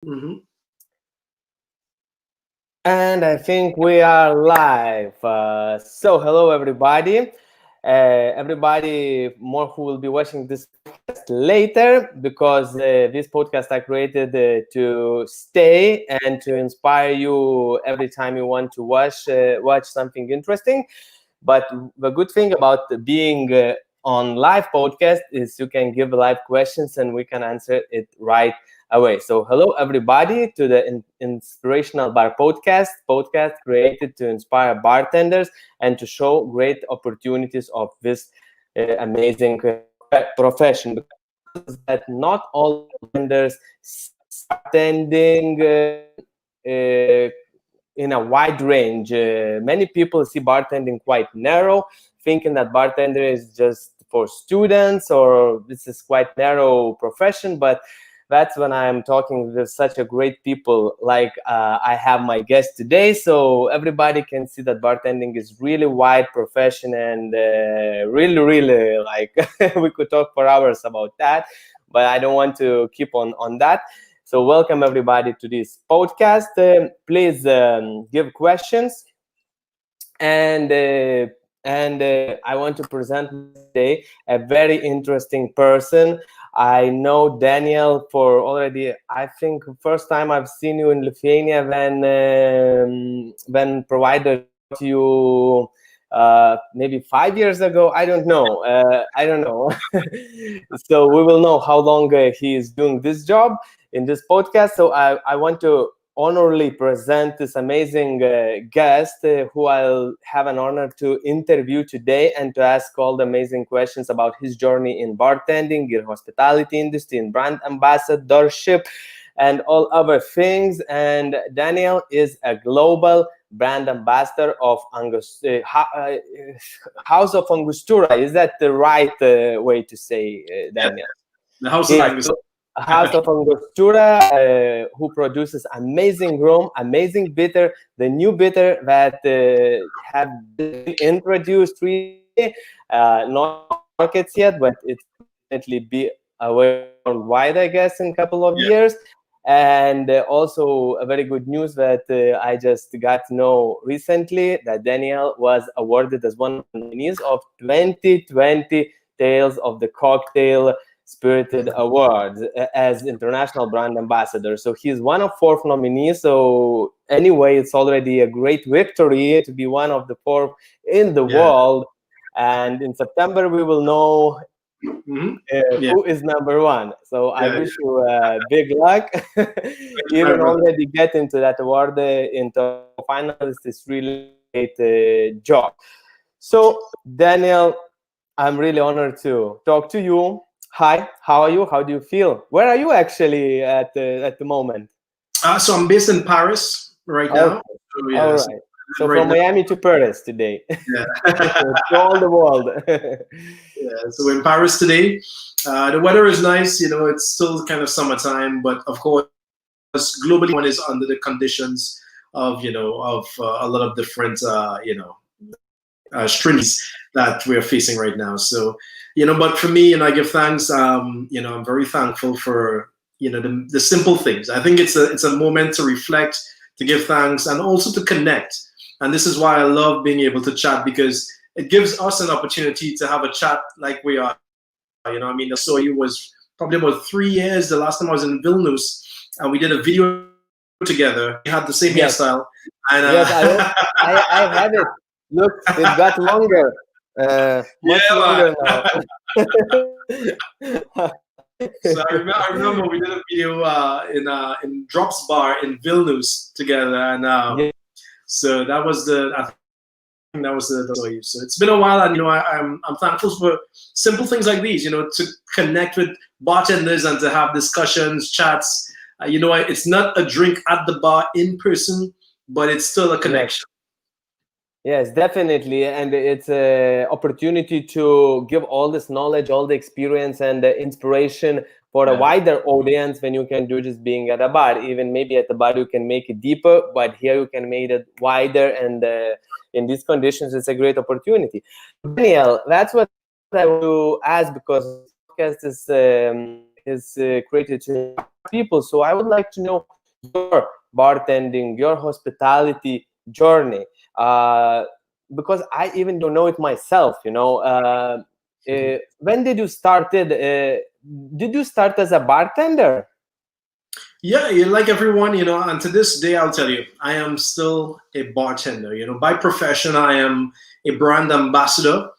Mm-hmm. And I think we are live. So, hello everybody. Everybody more who will be watching this podcast later, because this podcast I created to stay and to inspire you every time you want to watch something interesting. But the good thing about being on live podcast is you can give live questions and we can answer it right away. So, hello everybody to the Inspirational Bar podcast created to inspire bartenders and to show great opportunities of this amazing profession. Because that not all bartenders bartending in a wide range. Many people see bartending quite narrow, thinking that bartender is just for students or this is quite narrow profession. But that's when I'm talking with such a great people like I have my guest today. So everybody can see that bartending is really wide profession and really like we could talk for hours about that. But I don't want to keep on that. So welcome everybody to this podcast. Please give questions, and I want to present today a very interesting person. I know Daniyel for already. I think first time I've seen you in Lithuania when provider to you. Maybe 5 years ago. I don't know. So we will know how long he is doing this job in this podcast. So I want to honorably present this amazing guest who I'll have an honor to interview today and to ask all the amazing questions about his journey in bartending, in hospitality industry, in brand ambassadorship, and all other things. And Daniyel is a global brand ambassador of House of Angostura. Is that the right way to say, Yeah, Daniyel? the House of Yes. Angostura. House of Angostura, who produces amazing rum, amazing bitter, the new bitter that have been introduced recently, not markets yet, but it will definitely be worldwide, I guess, in a couple of Yeah. years. And also a very good news that I just got to know recently that Daniyel was awarded as one of the nominees of 2020 Tales of the Cocktail Spirited Awards as international brand ambassador. So he's one of four nominees. So anyway, it's already a great victory to be one of the four in the Yeah. world. And in September, we will know Mm-hmm. Yeah. who is number one. So I Yeah. wish you big luck. Thank you very Even much. already get into that award into finalist is really great job. So Daniyel, I'm really honored to talk to you. Hi, how are you? How do you feel? Where are you actually at the moment? So I'm based in Paris right Okay, now. So all yeah, so right. So right from now, Miami to Paris today, yeah. to all the world. Yeah. So we're in Paris today. The weather is nice. It's still kind of summertime, but of course, globally, one is under the conditions of a lot of different that we're facing right now. So, but for me, I give thanks. I'm very thankful for the simple things. I think it's a moment to reflect, to give thanks, and also to connect. And this is why I love being able to chat, because it gives us an opportunity to have a chat like we are. I mean, I saw you was probably about 3 years. The last time I was in Vilnius, and we did a video together. We had the same Yes, hairstyle, and yes, I have it. Look, it got longer, much yeah, longer now. so I remember we did a video in Drops Bar in Vilnius together, and Yeah. so that was I think that was the saw you. So it's been a while, and I'm thankful for simple things like these. To connect with bartenders and to have discussions, chats. It's not a drink at the bar in person, but it's still a Yes. connection. Yes, definitely. And it's an opportunity to give all this knowledge, all the experience and the inspiration for a Yeah, wider audience when you can do just being at a bar. Even maybe at the bar you can make it deeper, but here you can make it wider. And in these conditions, it's a great opportunity. Daniyel, that's what I want to ask, because this podcast is created to people. So I would like to know your bartending, your hospitality journey, because I even don't know it myself. When did you started? Did you start as a bartender? Yeah, like everyone, and to this day, I'll tell you, I am still a bartender. By profession, I am a brand ambassador.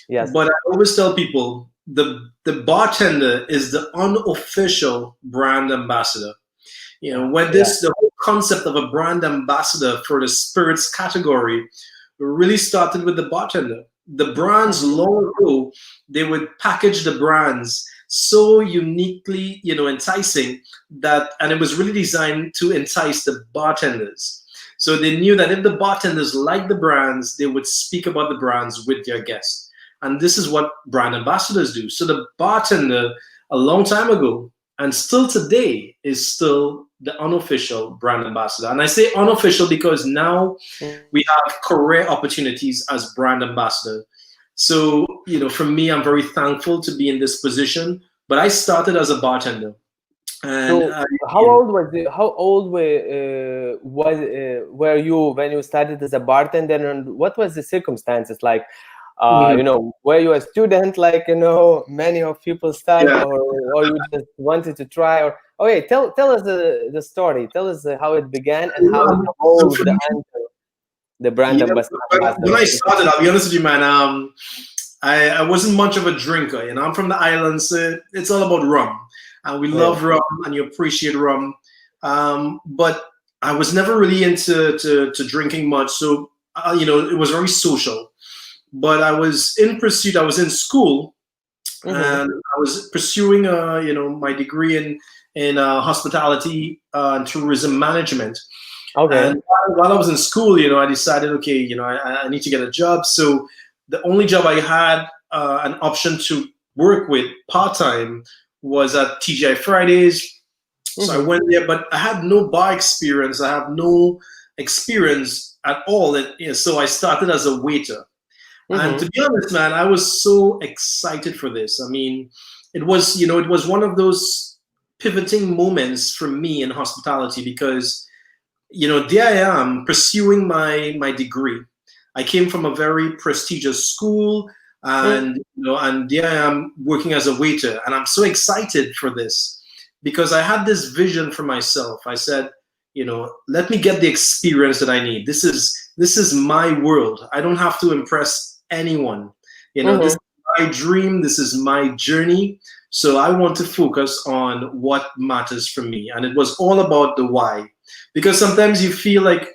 Yes. But I always tell people the bartender is the unofficial brand ambassador. When the whole concept of a brand ambassador for the spirits category really started with the bartender. The brands long ago, they would package the brands so uniquely, enticing and it was really designed to entice the bartenders. So they knew that if the bartenders liked the brands, they would speak about the brands with their guests. And this is what brand ambassadors do. So the bartender a long time ago and still today is still the unofficial brand ambassador. And I say unofficial because now we have career opportunities as brand ambassador. So, for me, I'm very thankful to be in this position, but I started as a bartender. And so how old were you when you started as a bartender, and what was the circumstances like? Were you a student, like many of people start, or you just wanted to try, or tell us the story. Tell us how it began and how it evolved the brand ambassador. When I started, I'll be honest with you, man. I wasn't much of a drinker. I'm from the islands. So it's all about rum, and we love rum, and you appreciate rum. But I was never really into to drinking much. So it was very social. But I was in pursuit. I was in school, and I was pursuing, my degree in hospitality and tourism management. Okay. And while I was in school, I decided, okay, I need to get a job. So the only job I had an option to work with part-time was at TGI Fridays. So I went there, but I had no bar experience. I have no experience at all. So I started as a waiter. And to be honest, man, I was so excited for this. I mean, it was one of those pivoting moments for me in hospitality because, there I am pursuing my degree. I came from a very prestigious school, and and there I am working as a waiter, and I'm so excited for this because I had this vision for myself. I said, let me get the experience that I need. This is my world. I don't have to impress anyone. This is my dream. This is my journey. So I want to focus on what matters for me. And it was all about the why. Because sometimes you feel like,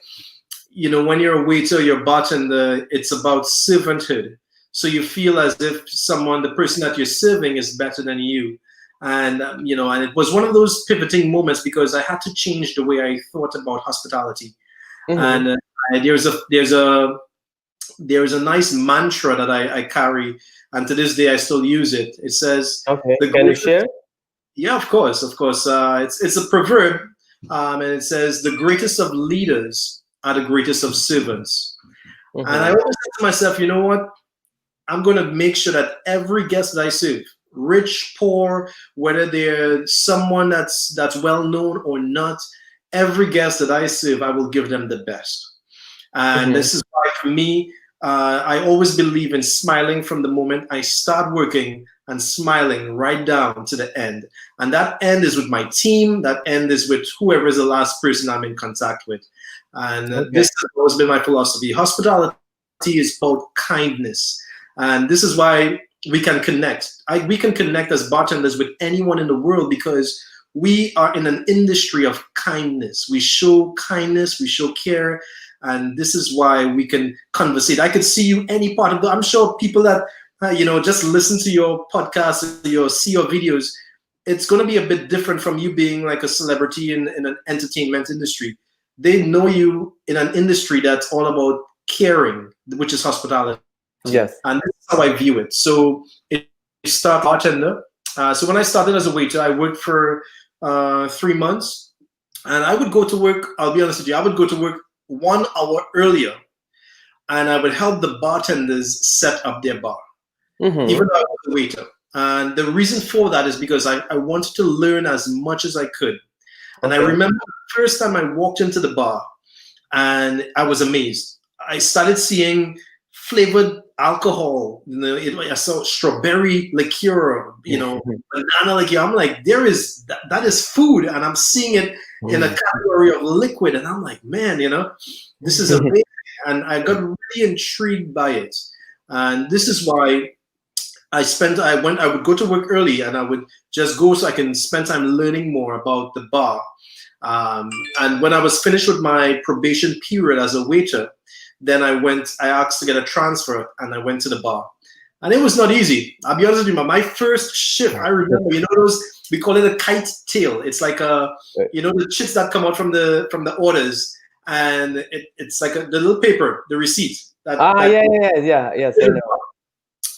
when you're a waiter, you're a bartender, it's about servanthood. So you feel as if the person that you're serving is better than you. And, and it was one of those pivoting moments because I had to change the way I thought about hospitality. And there's a nice mantra that I carry, and to this day I still use it. It says, can you share? Yeah, of course. It's a proverb, and it says, the greatest of leaders are the greatest of servants. And I always say to myself, you know what? I'm going to make sure that every guest that I serve, rich, poor, whether they're someone that's well known or not, every guest that I serve, I will give them the best. And this is why, for me, I always believe in smiling from the moment I start working and smiling right down to the end. And that end is with my team. That end is with whoever is the last person I'm in contact with. And this has always been my philosophy. Hospitality is about kindness. And this is why we can connect. We can connect as bartenders with anyone in the world because we are in an industry of kindness. We show kindness, we show care. And this is why we can conversate. I could see you any part of I'm sure people that, just listen to your podcast, see your videos, it's going to be a bit different from you being like a celebrity in an entertainment industry. They know you in an industry that's all about caring, which is hospitality. Yes. And that's how I view it. So it started bartender. So when I started as a waiter, I worked for 3 months. And I would go to work, I'll be honest with you, I would go to work 1 hour earlier, and I would help the bartenders set up their bar, even though I was a waiter. And the reason for that is because I wanted to learn as much as I could And I remember the first time I walked into the bar, and I was amazed. I started seeing flavored alcohol. I saw strawberry liqueur, banana liqueur. I'm like, that is food, and I'm seeing it in a category of liquid, and I'm like, man, this is amazing. And I got really intrigued by it, and this is why I would go to work early, and I would just go so I can spend time learning more about the bar. And when I was finished with my probation period as a waiter, then I asked to get a transfer, and I went to the bar. And it was not easy. I'll be honest with you, my first shift, I remember, we call it a kite tail. It's like the chips that come out from the orders, and it's like the little paper, the receipt. Yes, I know.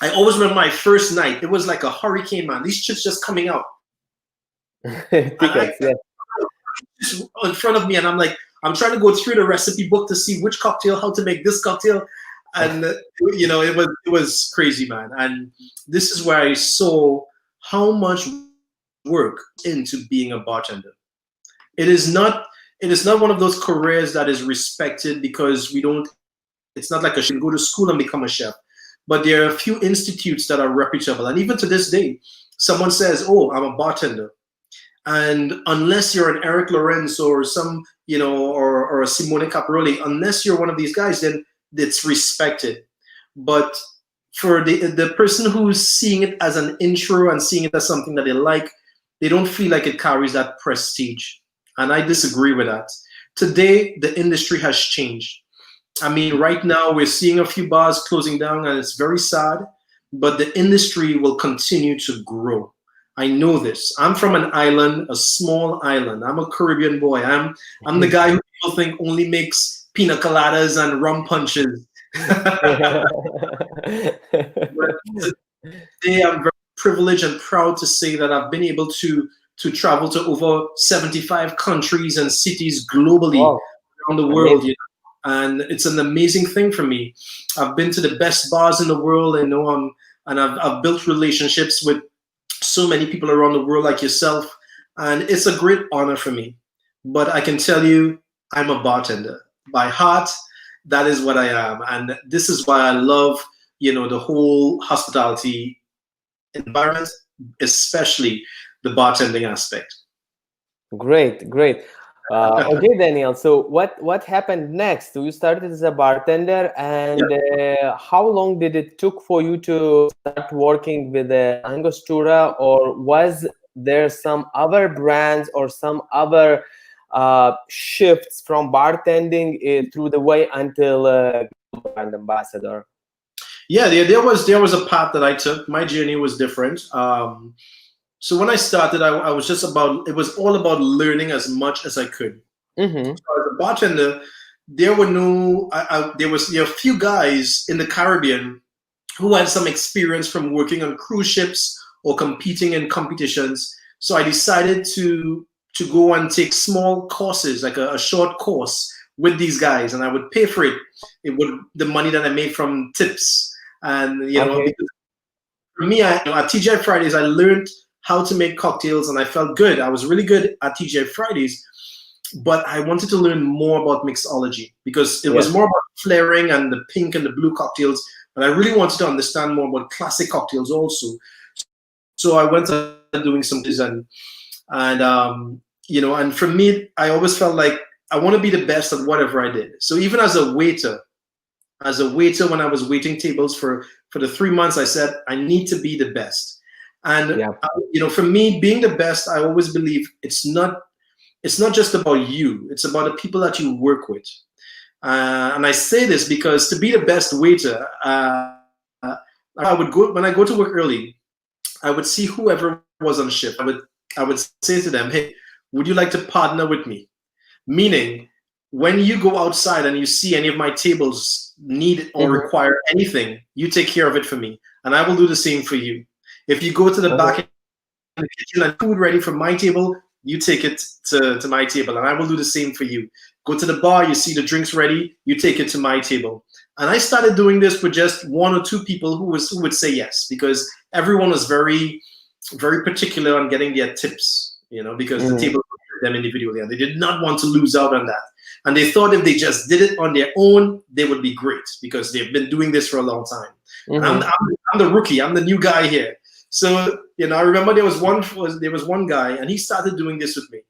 I always remember my first night. It was like a hurricane, man. These chips just coming out. Tickets, yes. Just in front of me, and I'm trying to go through the recipe book to see which cocktail, how to make this cocktail, and it was crazy, man. And this is where I saw how much work into being a bartender. It is not one of those careers that is respected because it's not like I should go to school and become a chef. But there are a few institutes that are reputable, and even to this day, someone says, "Oh, I'm a bartender." And unless you're an Eric Lorenz or some, or a Simone Caparoli, unless you're one of these guys, then it's respected. But for the person who's seeing it as an intro and seeing it as something that they like, they don't feel like it carries that prestige. And I disagree with that. Today, the industry has changed. I mean, right now we're seeing a few bars closing down, and it's very sad, but the industry will continue to grow. I know this. I'm from an island, a small island. I'm a Caribbean boy. I'm the guy who people think only makes pina coladas and rum punches. But today I'm very privileged and proud to say that I've been able to travel to over 75 countries and cities globally around the world. And it's an amazing thing for me. I've been to the best bars in the world, and I've built relationships with so many people around the world like yourself, and it's a great honor for me. But I can tell you, I'm a bartender by heart. That is what I am, and this is why I love, the whole hospitality environment, especially the bartending aspect. Great. Okay, Daniyel. So what happened next? You started as a bartender, and how long did it took for you to start working with Angostura, or was there some other brands or some other shifts from bartending through the way until brand ambassador? Yeah, there was a path that I took. My journey was different. So when I started, I was it was all about learning as much as I could. Mm-hmm. So as a bartender, there were a few guys in the Caribbean who had some experience from working on cruise ships or competing in competitions. So I decided to go and take small courses, like a short course with these guys, and I would pay for it. The money that I made from tips, and because for me, at TGI Fridays, I learned how to make cocktails, and I felt good. I was really good at TGI Fridays, but I wanted to learn more about mixology because it was more about flaring and the pink and the blue cocktails, but I really wanted to understand more about classic cocktails also. So I went on doing some design, and for me, I always felt like I want to be the best at whatever I did. So even as a waiter, when I was waiting tables for the 3 months, I said I need to be the best. And for me, being the best, I always believe it's not just about you. It's about the people that you work with. And I say this because to be the best waiter, I would go when I go to work early. I would see whoever was on shift. I would say to them, "Hey, would you like to partner with me?" Meaning, when you go outside and you see any of my tables need or require anything, you take care of it for me, and I will do the same for you. If you go to the back in the kitchen and food ready for my table, you take it to my table, and I will do the same for you. Go to the bar, you see the drinks ready, you take it to my table. And I started doing this with just 1 or 2 people who would say yes, because everyone was very, very particular on getting their tips, because the table was them individually, and they did not want to lose out on that. And they thought if they just did it on their own, they would be great because they've been doing this for a long time. And I'm the rookie. I'm the new guy here. So, I remember there was one guy, and he started doing this with me.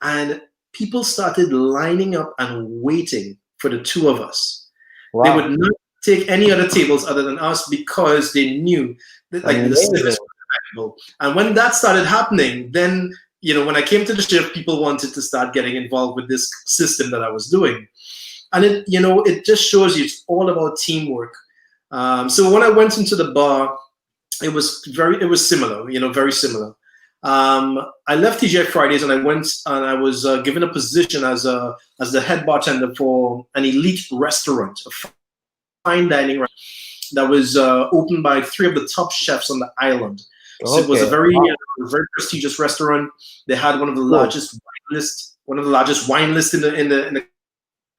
And people started lining up and waiting for the two of us. Wow. They would not take any other tables other than us because they knew that the service was available. And when that started happening, then when I came to the shift, people wanted to start getting involved with this system that I was doing. And it just shows you it's all about teamwork. So when I went into the bar, it was similar, very similar. I left TGI Fridays and I went and I was given a position as the head bartender for an elite restaurant, a fine dining restaurant that was opened by 3 of the top chefs on the island. So it was a very prestigious restaurant. They had one of the largest wine lists in the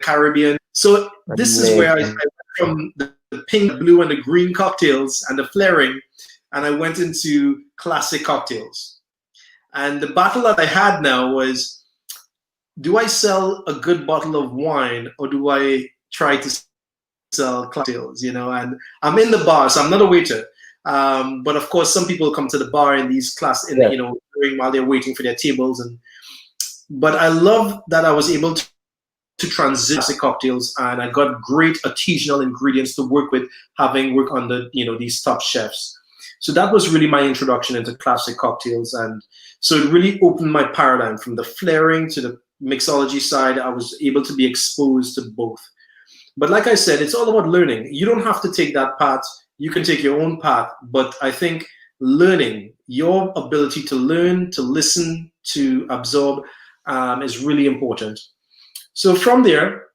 Caribbean. So this is where I went from the pink, blue, and the green cocktails and the flaring, and I went into classic cocktails. And the battle that I had now was, do I sell a good bottle of wine or do I try to sell cocktails? And I'm in the bar, so I'm not a waiter. But of course, some people come to the bar in these while they're waiting for their tables. But I love that I was able to transition classic cocktails, and I got great artisanal ingredients to work with, having worked under these top chefs. So that was really my introduction into classic cocktails, and so it really opened my paradigm from the flaring to the mixology side. I was able to be exposed to both. But like I said, it's all about learning. You don't have to take that path. You can take your own path, but I think learning, your ability to learn, to listen, to absorb is really important. So from there,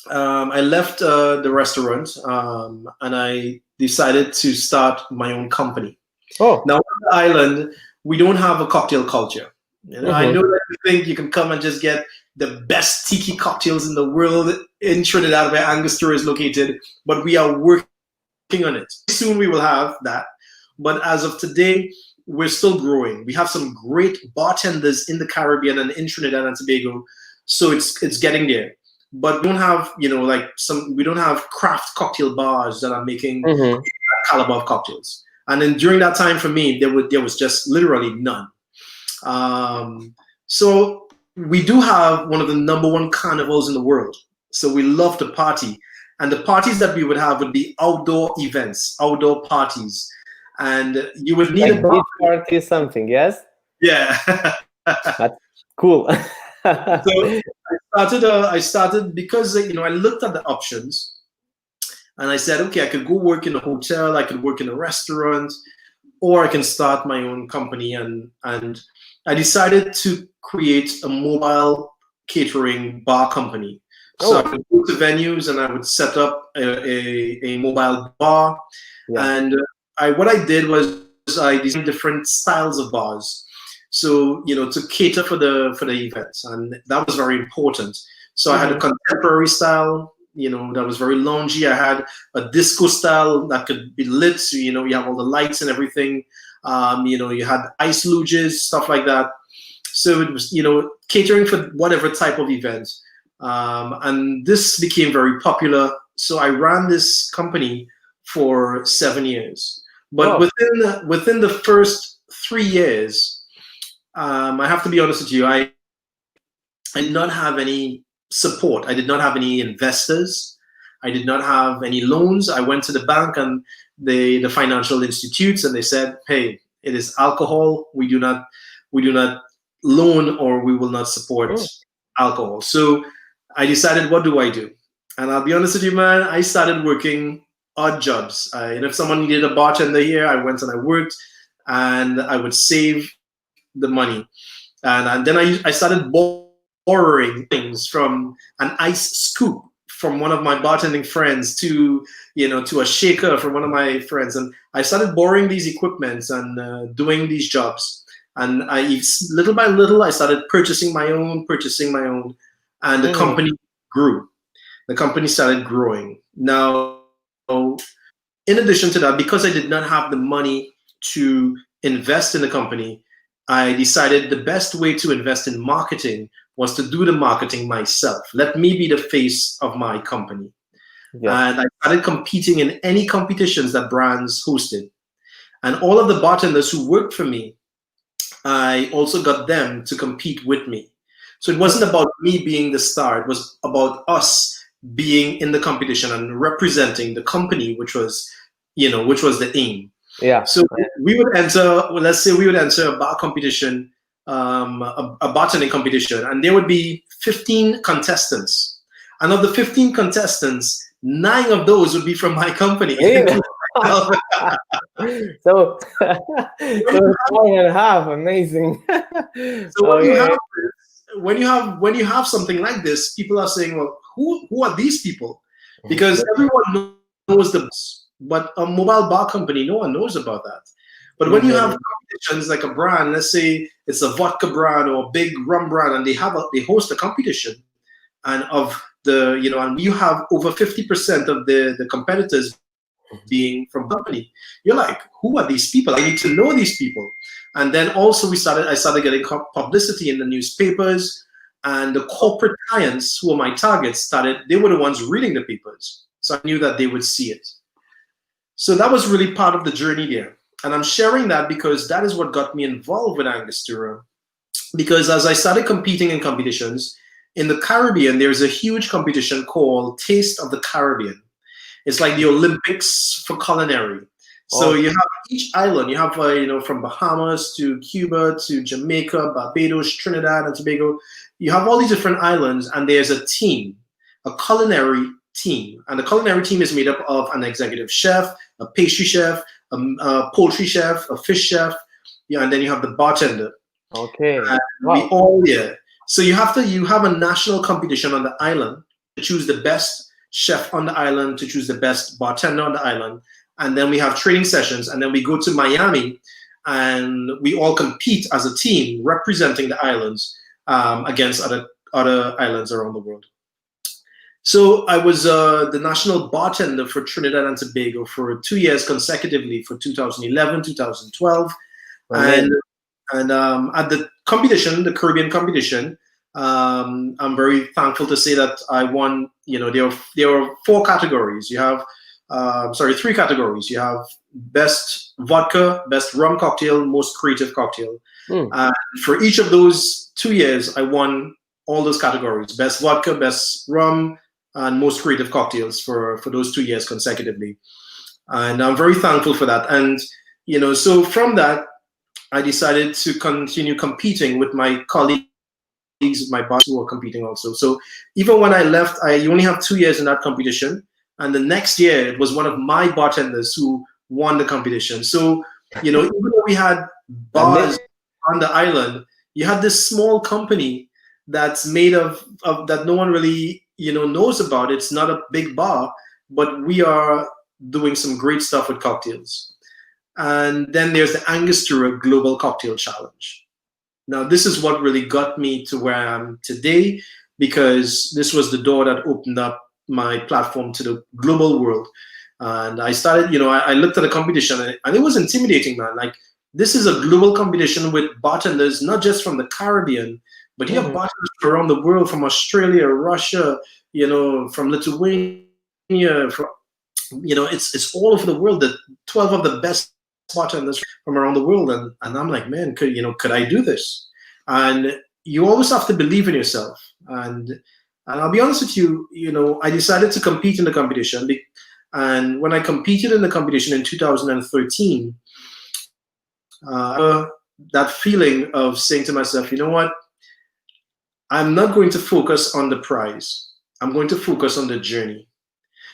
I left the restaurant and I decided to start my own company. Oh. Now, on the island, we don't have a cocktail culture. I know that you think you can come and just get the best tiki cocktails in the world in Trinidad, where Angostura is located, but we are working on it. Soon we will have that. But as of today, we're still growing. We have some great bartenders in the Caribbean and in Trinidad and Tobago. So it's getting there. But we don't have, we don't have craft cocktail bars that are making caliber of cocktails. And then during that time for me, there was just literally none. So we do have one of the #1 carnivals in the world. So we love to party. And the parties that we would have would be outdoor events, outdoor parties. And you would need a bar. Beach party, something, yes? Yeah. That's cool. So I started because I looked at the options, and I said, okay, I could go work in a hotel, I could work in a restaurant, or I can start my own company. And I decided to create a mobile catering bar company. So I would go to venues and I would set up a mobile bar. Yeah. And what I did was I designed different styles of bars. So, to cater for the events, and that was very important. So I had a contemporary style, that was very loungy. I had a disco style that could be lit. So, you have all the lights and everything. You had ice luges, stuff like that. So it was, catering for whatever type of event. And this became very popular. So I ran this company for 7 years. But within the first 3 years, I have to be honest with you, I did not have any support. I did not have any investors. I did not have any loans. I went to the bank and the financial institutes, and they said, hey, it is alcohol. We do not loan, or we will not support alcohol. So I decided, what do I do? And I'll be honest with you, man, I started working odd jobs. And if someone needed a bartender here, I went and I worked, and I would save the money. And then I started borrowing things, from an ice scoop from one of my bartending friends to a shaker from one of my friends. And I started borrowing these equipments and doing these jobs. And little by little, I started purchasing my own, and the company grew. The company started growing. Now, in addition to that, because I did not have the money to invest in the company, I decided the best way to invest in marketing was to do the marketing myself. Let me be the face of my company. Yes. And I started competing in any competitions that brands hosted. And all of the bartenders who worked for me, I also got them to compete with me. So it wasn't about me being the star, it was about us being in the competition and representing the company, which was, which was the aim. Yeah. So we would enter, well, let's say we would enter a bar competition, a bartending competition, and there would be 15 contestants. And of the 15 contestants, 9 of those would be from my company. Really? So, so 4.5, amazing. So when you have something like this, people are saying, well, who are these people? Because everyone knows the boss, but a mobile bar company, no one knows about that. But when you have competitions like a brand, let's say it's a vodka brand or a big rum brand, and they host a competition, and and you have over 50% of the competitors being from company, you're like, who are these people? I need to know these people. And then also I started getting publicity in the newspapers, and the corporate clients who were my targets they were the ones reading the papers. So I knew that they would see it. So that was really part of the journey there. And I'm sharing that because that is what got me involved with Angostura. Because as I started competing in competitions, in the Caribbean, there's a huge competition called Taste of the Caribbean. It's like the Olympics for culinary. So you have each island, you have, from Bahamas to Cuba to Jamaica, Barbados, Trinidad and Tobago. You have all these different islands, and there's a team, a culinary team. And the culinary team is made up of an executive chef, a pastry chef, a poultry chef, a fish chef, and then you have the bartender. Okay. Wow. So you have a national competition on the island to choose the best chef on the island, to choose the best bartender on the island. And then we have training sessions, and then we go to Miami, and we all compete as a team representing the islands against other islands around the world. So I was the national bartender for Trinidad and Tobago for 2 years consecutively, for 2011, 2012. And at the competition, the Caribbean competition, I'm very thankful to say that I won. There are 4 categories. You have 3 categories. You have best vodka, best rum cocktail, most creative cocktail. And for each of those 2 years, I won all those categories: best vodka, best rum, and most creative cocktails for those 2 years consecutively. And I'm very thankful for that. And so from that, I decided to continue competing with my colleagues, my boss, who were competing also. So even when I left, you only have 2 years in that competition. And the next year, it was one of my bartenders who won the competition. So, even though we had bars on the island, you had this small company that's made of that no one really, knows about. It's not a big bar, but we are doing some great stuff with cocktails. And then there's the Angostura Global Cocktail Challenge. Now, this is what really got me to where I am today, because this was the door that opened up my platform to the global world. And I started, I looked at the competition, and it was intimidating, man. Like, this is a global competition with bartenders, not just from the Caribbean, but you have bartenders from around the world, from Australia, Russia, from Lithuania, it's all over the world. The 12 of the best bartenders from around the world. And I'm like, man, could I do this? And you always have to believe in yourself. And I'll be honest with you, I decided to compete in the competition. And when I competed in the competition in 2013, that feeling of saying to myself, you know what? I'm not going to focus on the prize. I'm going to focus on the journey.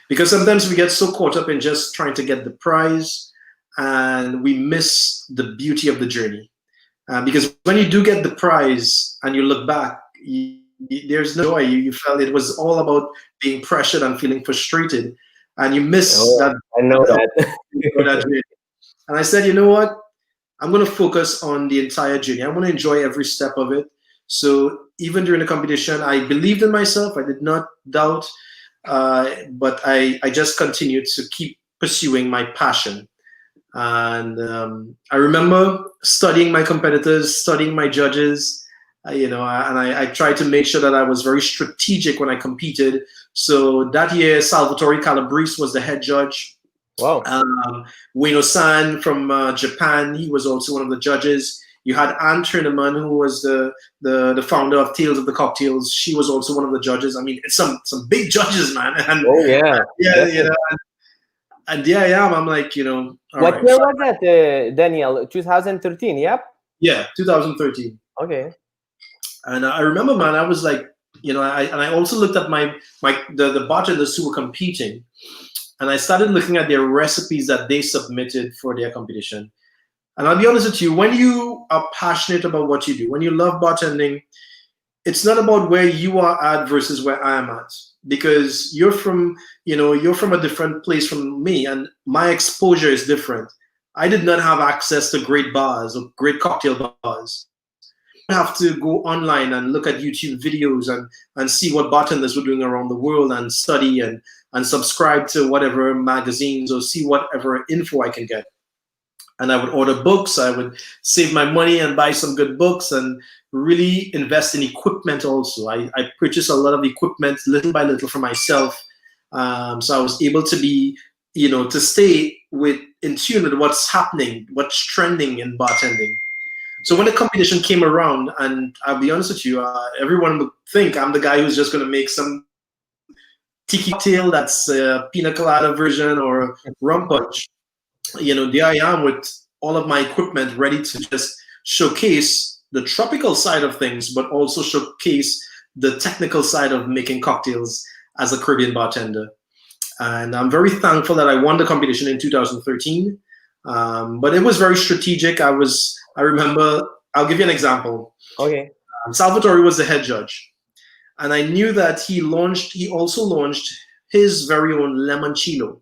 Because sometimes we get so caught up in just trying to get the prize, and we miss the beauty of the journey. Because when you do get the prize and you look back, there's no joy. You felt it was all about being pressured and feeling frustrated, and you miss that. I know that. And I said, you know what? I'm going to focus on the entire journey. I want to enjoy every step of it. So even during the competition, I believed in myself. I did not doubt, but I just continued to keep pursuing my passion. And I remember studying my competitors, studying my judges. I tried to make sure that I was very strategic when I competed. So that year, Salvatore Calabrese was the head judge. Wow. Ueno-san from Japan, he was also one of the judges. You had Anne Trineman, who was the founder of Tales of the Cocktails. She was also one of the judges. I mean, it's some big judges, man. And Oh yeah. yeah, and there I am. I'm like, all what right. year was that, Daniyel? 2013. Yep. Yeah, 2013. Okay. And I remember, man, I was like, I also looked at the bartenders who were competing, and I started looking at their recipes that they submitted for their competition. And I'll be honest with you, when you are passionate about what you do, when you love bartending, it's not about where you are at versus where I am at, because you're from a different place from me, and my exposure is different. I did not have access to great bars or great cocktail bars. I have to go online and look at YouTube videos and see what bartenders were doing around the world and study and subscribe to whatever magazines or see whatever info I can get. And I would order books. I would save my money and buy some good books and really invest in equipment also. I purchased a lot of equipment little by little for myself. So I was able to be, to stay in tune with what's happening, what's trending in bartending. So when the competition came around, and I'll be honest with you, everyone would think I'm the guy who's just going to make some tiki cocktail that's a pina colada version or rum punch. There I am with all of my equipment ready to just showcase the tropical side of things, but also showcase the technical side of making cocktails as a Caribbean bartender. And I'm very thankful that I won the competition in 2013. But it was very strategic. I remember, I'll give you an example. Okay. Salvatore was the head judge. And I knew that he also launched his very own limoncello.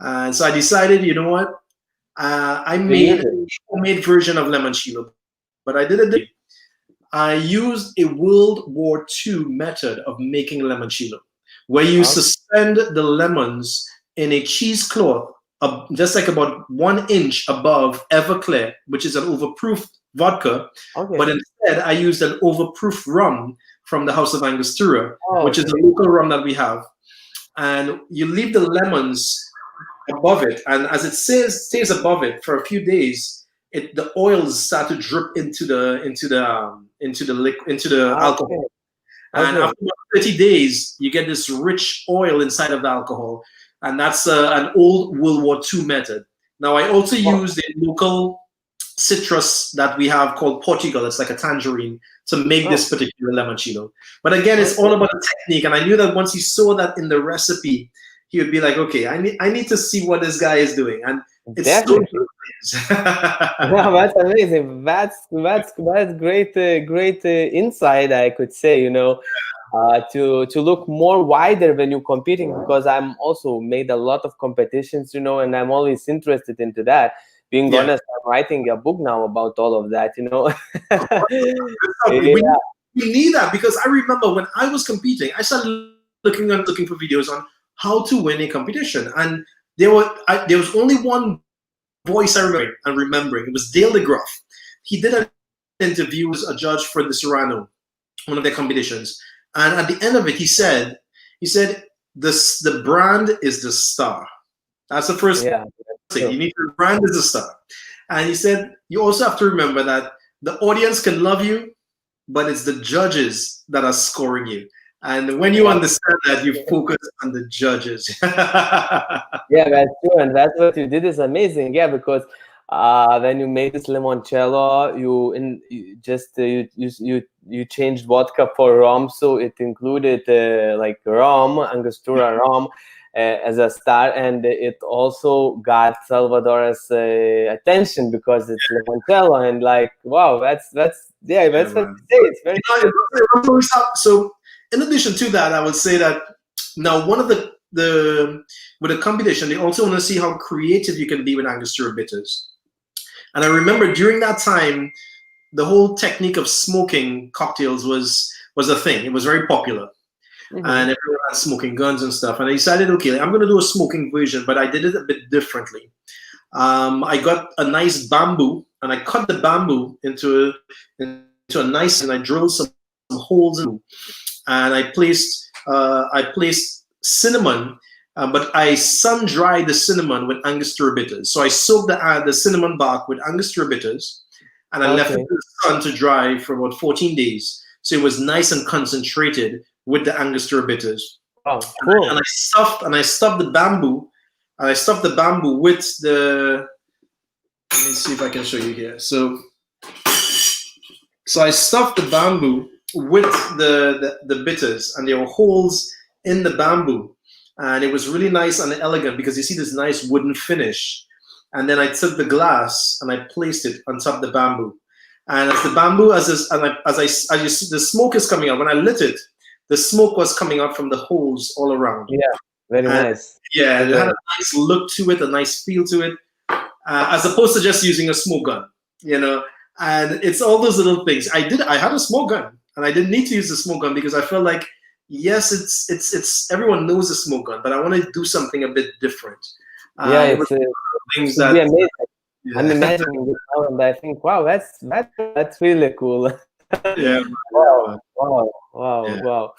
And so I decided, you know what? I made a homemade version of limoncello, but I did it differently. I used a World War II method of making limoncello, where you suspend the lemons in a cheesecloth, just like about 1 inch above Everclear, which is an overproof vodka. Okay. But instead, I used an overproof rum from the House of Angostura, which is a local rum that we have. And you leave the lemons above it, and as it stays above it for a few days, the oils start to drip into the alcohol. And after 30 days, you get this rich oil inside of the alcohol, and that's an old World War II method. Now, I also use the local citrus that we have called Portugal. It's like a tangerine to make this particular limoncello. But again, it's all about the technique, and I knew that once he saw that in the recipe, he would be like, okay, I need to see what this guy is doing. And it's definitely. Wow, that's amazing. That's great, great insight, I could say, to look more wider when you're competing, because I'm also made a lot of competitions, and I'm always interested into that. Being honest, I'm writing a book now about all of that, We need that, because I remember when I was competing, I started looking for videos on how to win a competition, and there was only one voice I remembering. It was Dale DeGroff. He did an interview as a judge for the Serrano, one of their competitions, and at the end of it, he said, the brand is the star. That's the first thing. You need the brand is the star, and he said you also have to remember that the audience can love you, but it's the judges that are scoring you. And when you understand that, you focus on the judges. Yeah, that's true, and that's what you did is amazing. Yeah, because when you made this limoncello, you changed vodka for rum, so it included like rum, Angostura rum, as a star, and it also got Salvador's attention because it's limoncello, and like, wow, that's what you say. It's very so. In addition to that, I would say that now one of with a competition, they also want to see how creative you can be with Angostura bitters. And I remember during that time, the whole technique of smoking cocktails was a thing. It was very popular. And everyone had smoking guns and stuff. And I decided, okay, I'm going to do a smoking version, but I did it a bit differently. I got a nice bamboo, and I cut the bamboo into a nice, and I drilled some holes in, and I placed cinnamon, but I sun dried the cinnamon with Angostura bitters. So I soaked the cinnamon bark with Angostura bitters, and I left it in Okay. the sun to dry for about 14 days. So it was nice and concentrated with the Angostura bitters. Wow, And cool. I stuffed the bamboo, and I stuffed the bamboo with the. Let me see if I can show you here. So I stuffed the bamboo with the bitters, and there were holes in the bamboo, and it was really nice and elegant because you see this nice wooden finish. And then I took the glass and I placed it on top of the bamboo, and as the bamboo as you see, the smoke is coming out. When I lit it, the smoke was coming out from the holes all around. Yeah, very And nice. yeah, it Very had nice. a nice look to it, a nice feel to it, as opposed to just using a smoke gun, you know. And it's all those little things. I had a smoke gun, and I didn't need to use the smoke gun because I felt like, yes, it's everyone knows a smoke gun, but I want to do something a bit different. Yeah, It was it things should be that, amazing. I'm yeah, imagining it now, and I think, wow, that's really cool. yeah, Wow, wow, wow, yeah, wow.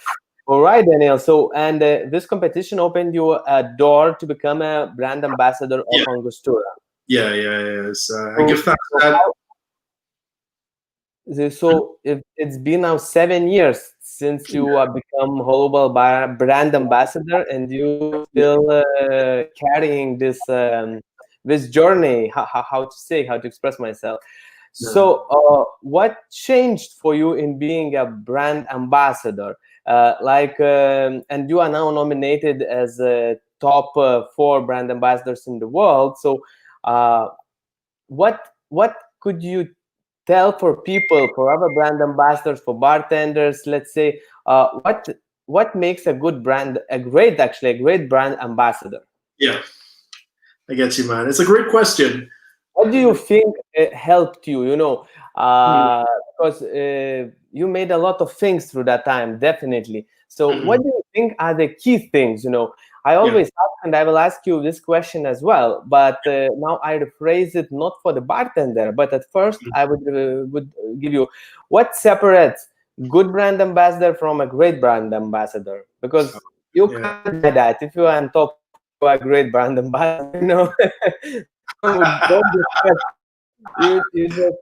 All right, Daniel. So, and this competition opened you a door to become a brand ambassador of yeah, Angostura. yeah. So, I So, give thanks so to that. So it's been now 7 years since you become global brand ambassador, and you still carrying this journey. How to say, how to express myself. So, what changed for you in being a brand ambassador? And you are now nominated as a top 4 brand ambassadors in the world. So, what could you tell for people, for other brand ambassadors, for bartenders, let's say, what makes a good brand, a great brand ambassador? Yeah, I get you, man. It's a great question. What do you think helped you? Mhm, Because you made a lot of things through that time, definitely. So, what mhm. do you think are the key things? I Yeah, always ask, and I will ask you this question as well. But now I rephrase it not for the bartender, but at first I would give you what separates good brand ambassador from a great brand ambassador, because you yeah. can't deny that if you are on top, you are a great brand ambassador. Don't discuss. You just,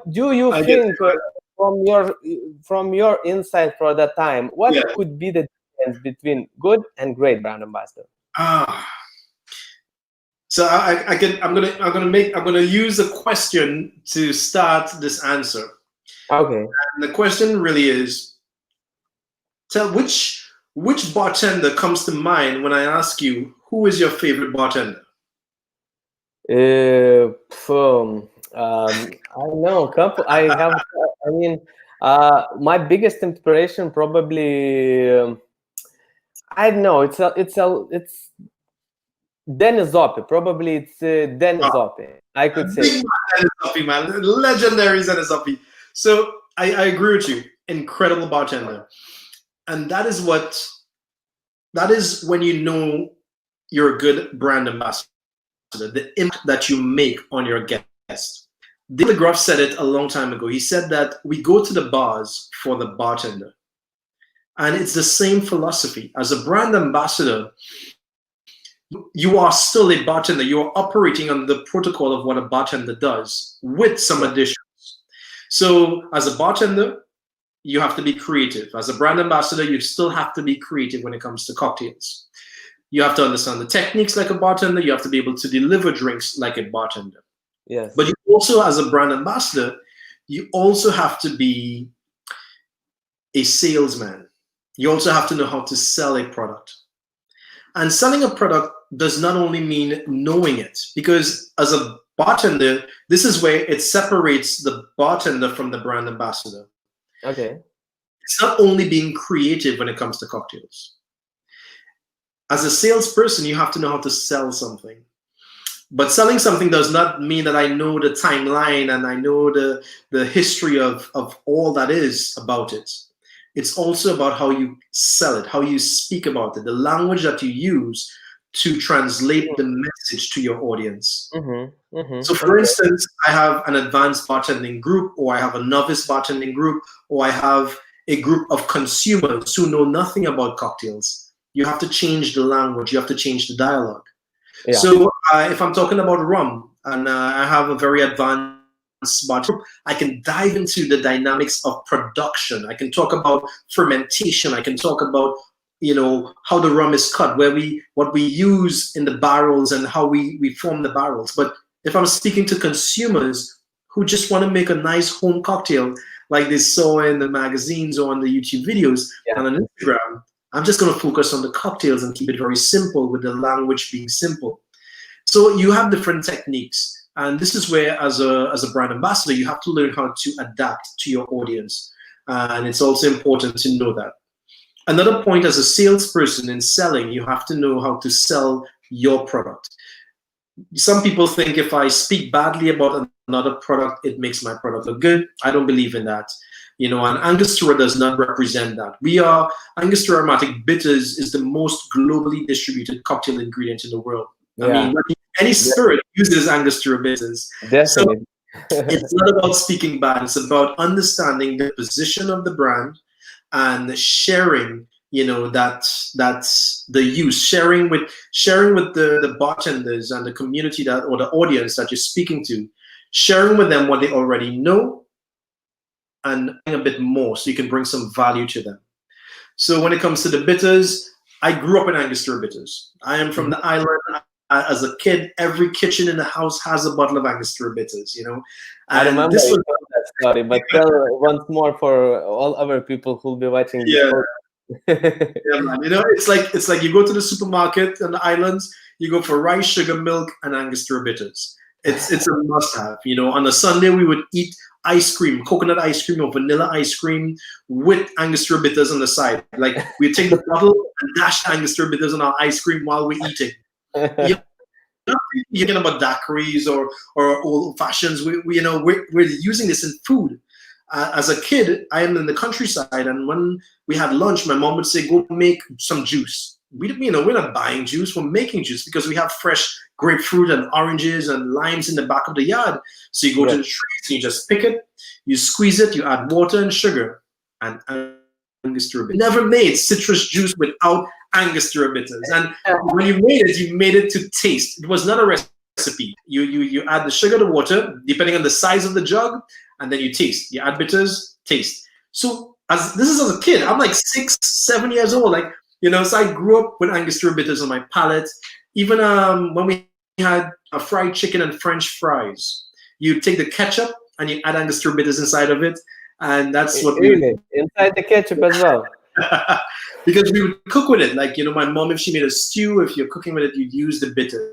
do you I get think you. from your insight for that time, what Yeah. could be the difference between good and great brand ambassador? Ah. So I'm gonna use a question to start this answer. Okay. And the question really is, tell which bartender comes to mind when I ask you who is your favorite bartender? I don't know. Couple. I have. I mean, my biggest inspiration probably. I don't know. It's Dennis Zoppi. Probably it's Dennis Ah, Zoppi. I a could say. big man, Dennis Duffy, man, legendary Dennis Duffy. So I agree with you. Incredible bartender, and that is when you know you're a good brand ambassador. The impact that you make on your guest. David Groff said it a long time ago. He said that we go to the bars for the bartender. And it's the same philosophy. As a brand ambassador, you are still a bartender. You are operating under the protocol of what a bartender does with some Yeah. additions. So, as a bartender, you have to be creative. As a brand ambassador, you still have to be creative when it comes to cocktails. You have to understand the techniques like a bartender. You have to be able to deliver drinks like a bartender. But Yes. you also, as a brand ambassador, you also have to be a salesman. You also have to know how to sell a product. And selling a product does not only mean knowing it, because as a bartender, this is where it separates the bartender from the brand ambassador. Okay. It's not only being creative when it comes to cocktails. As a salesperson, you have to know how to sell something. But selling something does not mean that I know the timeline and I know the history of all that is about it. It's also about how you sell it, how you speak about it, the language that you use to translate the message to your audience. So for Okay. instance, I have an advanced bartending group, or I have a novice bartending group, or I have a group of consumers who know nothing about cocktails. You have to change the language, you have to change the dialogue. Yeah. So if I'm talking about rum, and I have a very advanced bartender, I can dive into the dynamics of production. I can talk about fermentation. I can talk about, you know, how the rum is cut, what we use in the barrels, and how we form the barrels. But if I'm speaking to consumers who just want to make a nice home cocktail, like they saw in the magazines or on the YouTube videos and on Instagram, I'm just going to focus on the cocktails and keep it very simple, with the language being simple. So you have different techniques, and this is where, as a brand ambassador, you have to learn how to adapt to your audience, and it's also important to know that. Another point, as a salesperson in selling, you have to know how to sell your product. Some people think if I speak badly about another product, it makes my product look good. I don't believe in that. You know, and Angostura does not represent that. Angostura aromatic bitters is the most globally distributed cocktail ingredient in the world. I mean, any spirit uses Angostura bitters. Definitely. So it's not about speaking bad. It's about understanding the position of the brand and sharing, you know, that's the use, sharing with the bartenders and the community or the audience that you're speaking to, sharing with them what they already know, and a bit more, so you can bring some value to them. So when it comes to the bitters, I grew up in Angostura bitters. I am from the island. As a kid, every kitchen in the house has a bottle of Angostura bitters, you know. And I remember that story, but tell once more for all other people who'll be watching this. Yeah, man. You know, it's like you go to the supermarket on the islands, you go for rice, sugar, milk, and Angostura bitters. It's a must-have. You know, on a Sunday we would eat ice cream, coconut ice cream or vanilla ice cream with Angostura bitters on the side. Like we take the bottle and dash Angostura bitters on our ice cream while we're eating. You're thinking about daiquiris or old fashions. We're using this in food. As a kid, I am in the countryside, and when we had lunch, my mom would say, "Go make some juice." We're not buying juice; we're making juice because we have fresh grapefruit and oranges and limes in the back of the yard. So you go to the trees, and you just pick it, you squeeze it, you add water and sugar, and Angostura bitters. Never made citrus juice without Angostura bitters. And when you made it to taste. It was not a recipe. You add the sugar to water, depending on the size of the jug, and then you taste. You add bitters, taste. So this is as a kid. I'm like 6, 7 years old. Like, you know, so I grew up with Angostura bitters on my palate. Even when we had a fried chicken and French fries, you take the ketchup and you add Angostura bitters inside of it, and that's what really inside the ketchup as well. Because we would cook with it. Like, you know, my mom, if she made a stew, if you're cooking with it, you'd use the bitters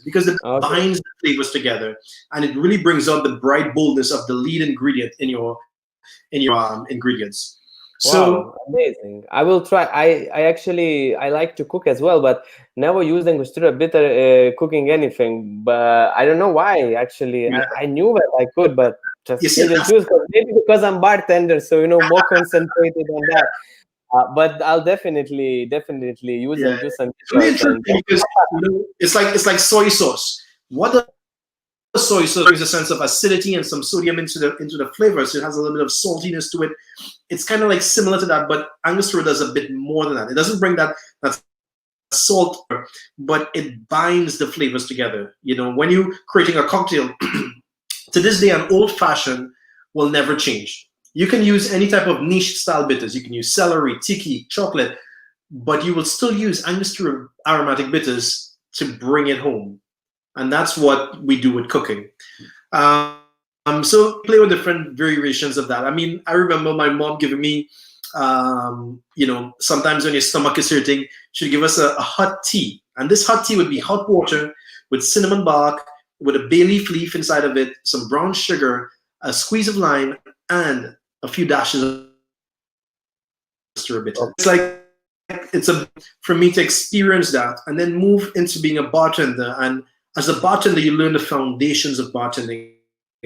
because it binds the flavors together, and it really brings out the bright boldness of the lead ingredient in your ingredients. So amazing. I will try. I like to cook as well, but never used Angostura bitter cooking anything. But I don't know why. Actually, I knew that I could, but just didn't choose. Maybe because I'm bartender, so you know, more concentrated on that. But I'll definitely use and do some. It's really interesting because, you know, it's like soy sauce. What does soy sauce brings a sense of acidity and some sodium into the flavor, so it has a little bit of saltiness to it. It's kind of like similar to that, but Angostura does a bit more than that. It doesn't bring that salt, but it binds the flavors together. You know, when you're creating a cocktail, to this day, an old fashioned will never change. You can use any type of niche style bitters. You can use celery, tiki, chocolate, but you will still use Angostura aromatic bitters to bring it home. And that's what we do with cooking. So play with different variations of that. I mean, I remember my mom giving me, you know, sometimes when your stomach is hurting, she'd give us a hot tea. And this hot tea would be hot water with cinnamon bark, with a bay leaf leaf inside of it, some brown sugar, a squeeze of lime, and a few dashes of Angostura bitter. It's like, for me to experience that and then move into being a bartender. And as a bartender, you learn the foundations of bartending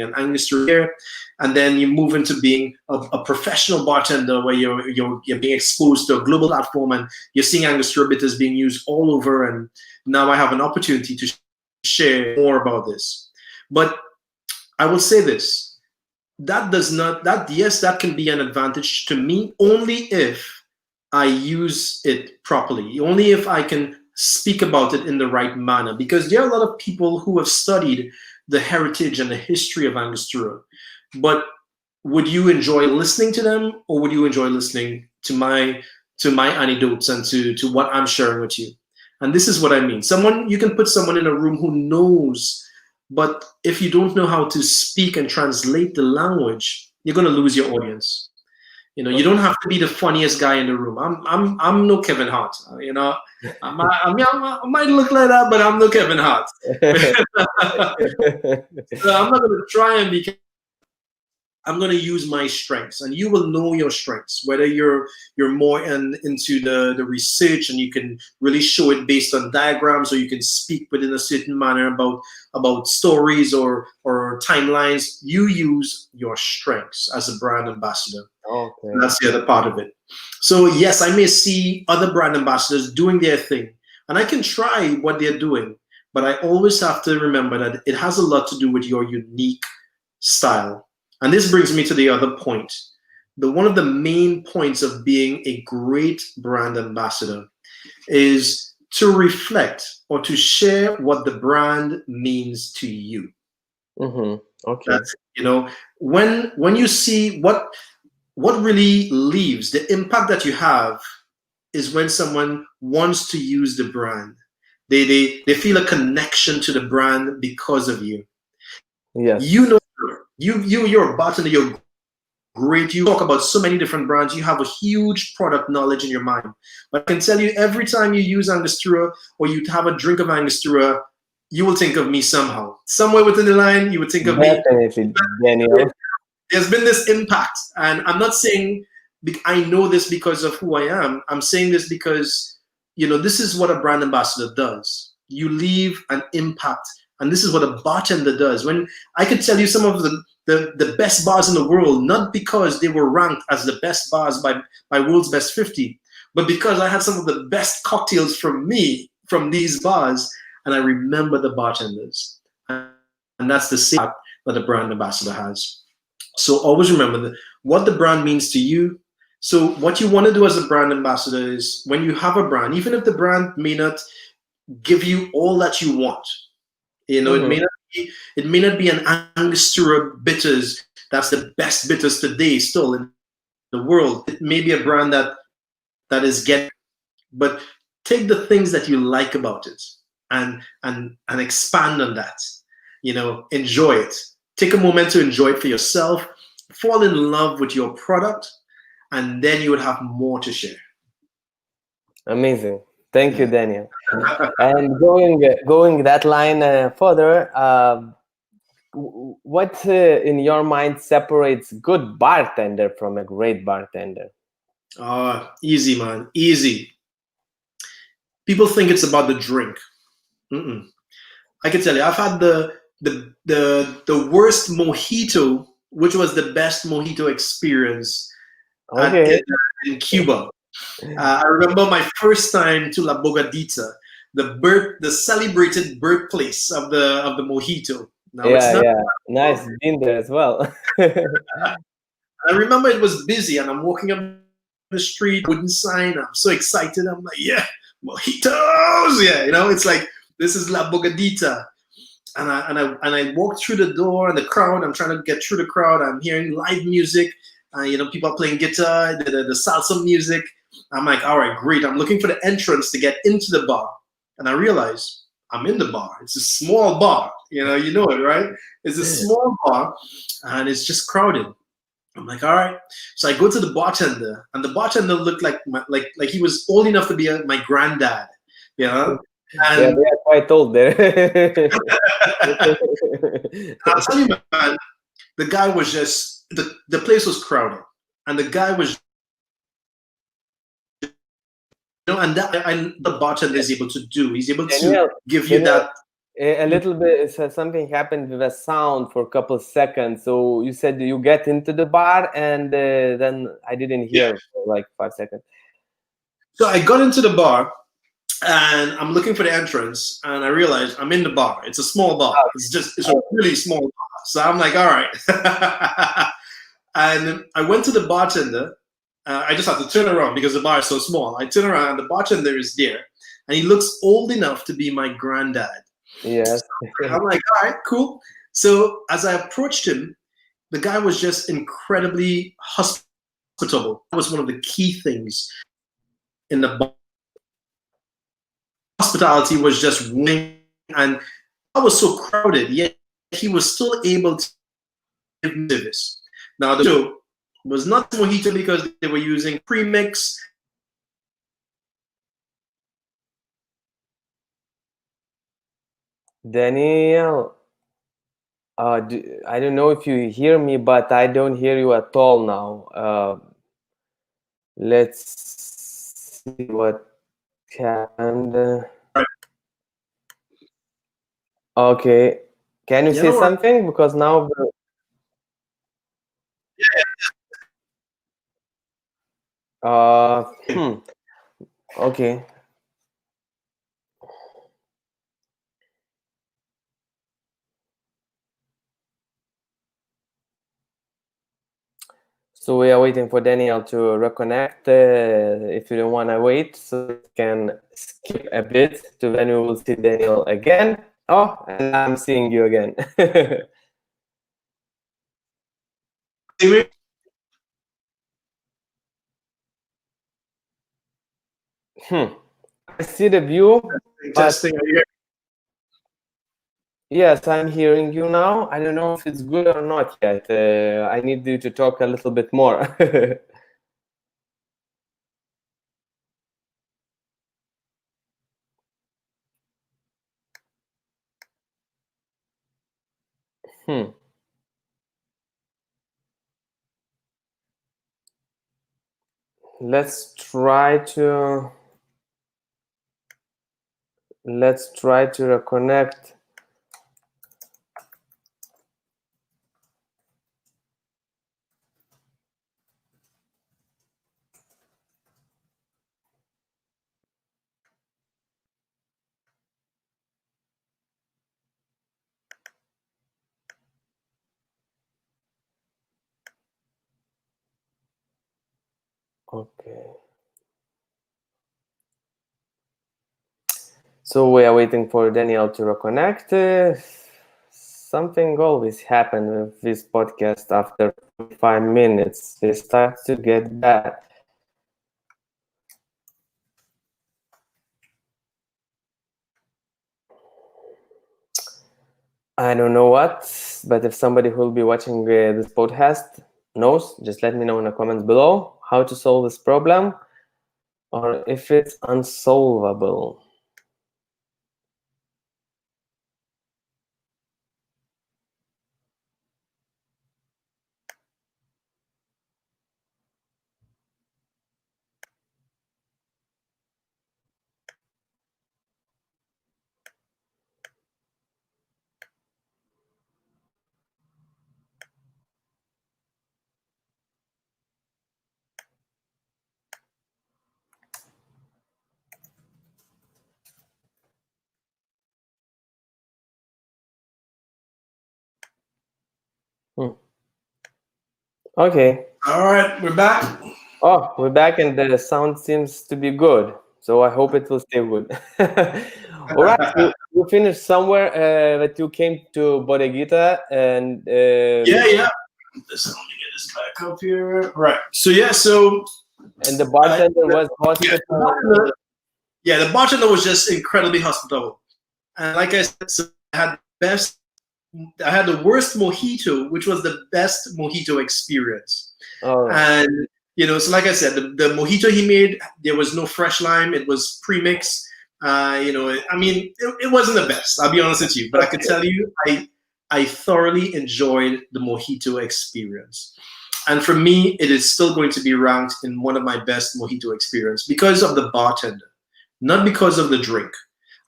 an Angostura here, and then you move into being a professional bartender where you're being exposed to a global platform and you're seeing Angostura bitters being used all over. And now I have an opportunity to share more about this. But I will say this: yes, that can be an advantage to me only if I use it properly, only if I can speak about it in the right manner, because there are a lot of people who have studied the heritage and the history of Angostura. But would you enjoy listening to them, or would you enjoy listening to my anecdotes and to what I'm sharing with you? And this is what I mean. You can put someone in a room who knows, but if you don't know how to speak and translate the language, you're going to lose your audience. You don't have to be the funniest guy in the room. I'm no Kevin Hart. I might look like that, but I'm no Kevin Hart. So I'm not going to try and be. I'm going to use my strengths, and you will know your strengths. Whether you're more into the research, and you can really show it based on diagrams, or you can speak within a certain manner about stories or timelines. You use your strengths as a brand ambassador. Okay. And that's the other part of it. So yes, I may see other brand ambassadors doing their thing, and I can try what they're doing, but I always have to remember that it has a lot to do with your unique style. And this brings me to the other point. One of the main points of being a great brand ambassador is to reflect or to share what the brand means to you. Mm-hmm. Okay. That's, when you see what really leaves, the impact that you have is when someone wants to use the brand. They feel a connection to the brand because of you. Yes. You're a bartender, you're great. You talk about so many different brands. You have a huge product knowledge in your mind. But I can tell you, every time you use Angostura or you have a drink of Angostura, you will think of me somehow. Somewhere within the line, you would think of me. Definitely, Daniyel. There's been this impact, and I'm not saying I know this because of who I am. I'm saying this because this is what a brand ambassador does. You leave an impact, and this is what a bartender does. When I could tell you some of the best bars in the world, not because they were ranked as the best bars by World's Best 50, but because I had some of the best cocktails from these bars, and I remember the bartenders, and that's the same impact that a brand ambassador has. So always remember what the brand means to you. So what you want to do as a brand ambassador is, when you have a brand, even if the brand may not give you all that you want, Mm-hmm. it may not be an Angostura bitters that's the best bitters today still in the world. It may be a brand that is getting, but take the things that you like about it and expand on that. Enjoy it. Take a moment to enjoy it for yourself. Fall in love with your product, and then you would have more to share. Amazing. Thank you, Daniyel. And going that line further, what in your mind separates good bartender from a great bartender? Easy, man. Easy. People think it's about the drink. Mm-mm. I can tell you, I've had the worst mojito, which was the best mojito experience in Cuba. I remember my first time to La Bogadita, the celebrated birthplace of the mojito. Now, it's not nice. Been there as well. I remember it was busy, and I'm walking up the street, wooden sign. I'm so excited. I'm like, yeah, mojitos. Yeah, it's like, this is La Bogadita. And I walk through the door and the crowd. I'm trying to get through the crowd. I'm hearing live music. People are playing guitar, the salsa music. I'm like, all right, great. I'm looking for the entrance to get into the bar. And I realize I'm in the bar. It's a small bar. You know it, right? It's a small bar, and it's just crowded. I'm like, all right. So I go to the bartender, and the bartender looked like he was old enough to be my granddad. And they are quite old there. I'll tell you, man, the guy was just the place was crowded, and the guy was, and that the bartender is able to do. He's able to give you that. A little bit, so something happened with a sound for a couple of seconds. So you said you get into the bar, and then I didn't Yeah. hear for like 5 seconds. So I got into the bar, and I'm looking for the entrance, and I realized I'm in the bar. It's a small bar. It's a really small bar. So I'm like, all right. And I went to the bartender. I just had to turn around because the bar is so small. I turn around, and the bartender is there, and he looks old enough to be my granddad. Yes. I'm like, all right, cool. So as I approached him, the guy was just incredibly hospitable. That was one of the key things in the bar. Hospitality was just winning, and I was so crowded, yet he was still able to give me service. Now, the show was not Mojito because they were using premix. Daniel, I don't know if you hear me, but I don't hear you at all now. Let's see what happened. Okay, can you say something? Because now. Okay. So we are waiting for Daniyel to reconnect. If you don't want to wait, so you can skip a bit to when we will see Daniyel again. Oh, and I'm seeing you again. I see the view. Testing. Yes, I'm hearing you now. I don't know if it's good or not yet. I need you to talk a little bit more. Let's try to reconnect. Okay. So we are waiting for Daniyel to reconnect. Something always happens with this podcast after 5 minutes. It starts to get bad. I don't know what, but if somebody who will be watching this podcast knows, just let me know in the comments below how to solve this problem or if it's unsolvable. Okay. All right, we're back. Oh, we're back and the sound seems to be good. So I hope it will stay good. All right, you finished somewhere that you came to Bodeguita and... Yeah. Let me get this back up here. Right. So, yeah, And the bartender was hospitable. Yeah, the bartender was just incredibly hospitable. And like I said, so I had the worst mojito, which was the best mojito experience. Oh. And so like I said, the mojito he made, there was no fresh lime. It was pre-mix. It wasn't the best. I'll be honest with you, but I can tell you, I thoroughly enjoyed the mojito experience. And for me, it is still going to be ranked in one of my best mojito experience because of the bartender, not because of the drink.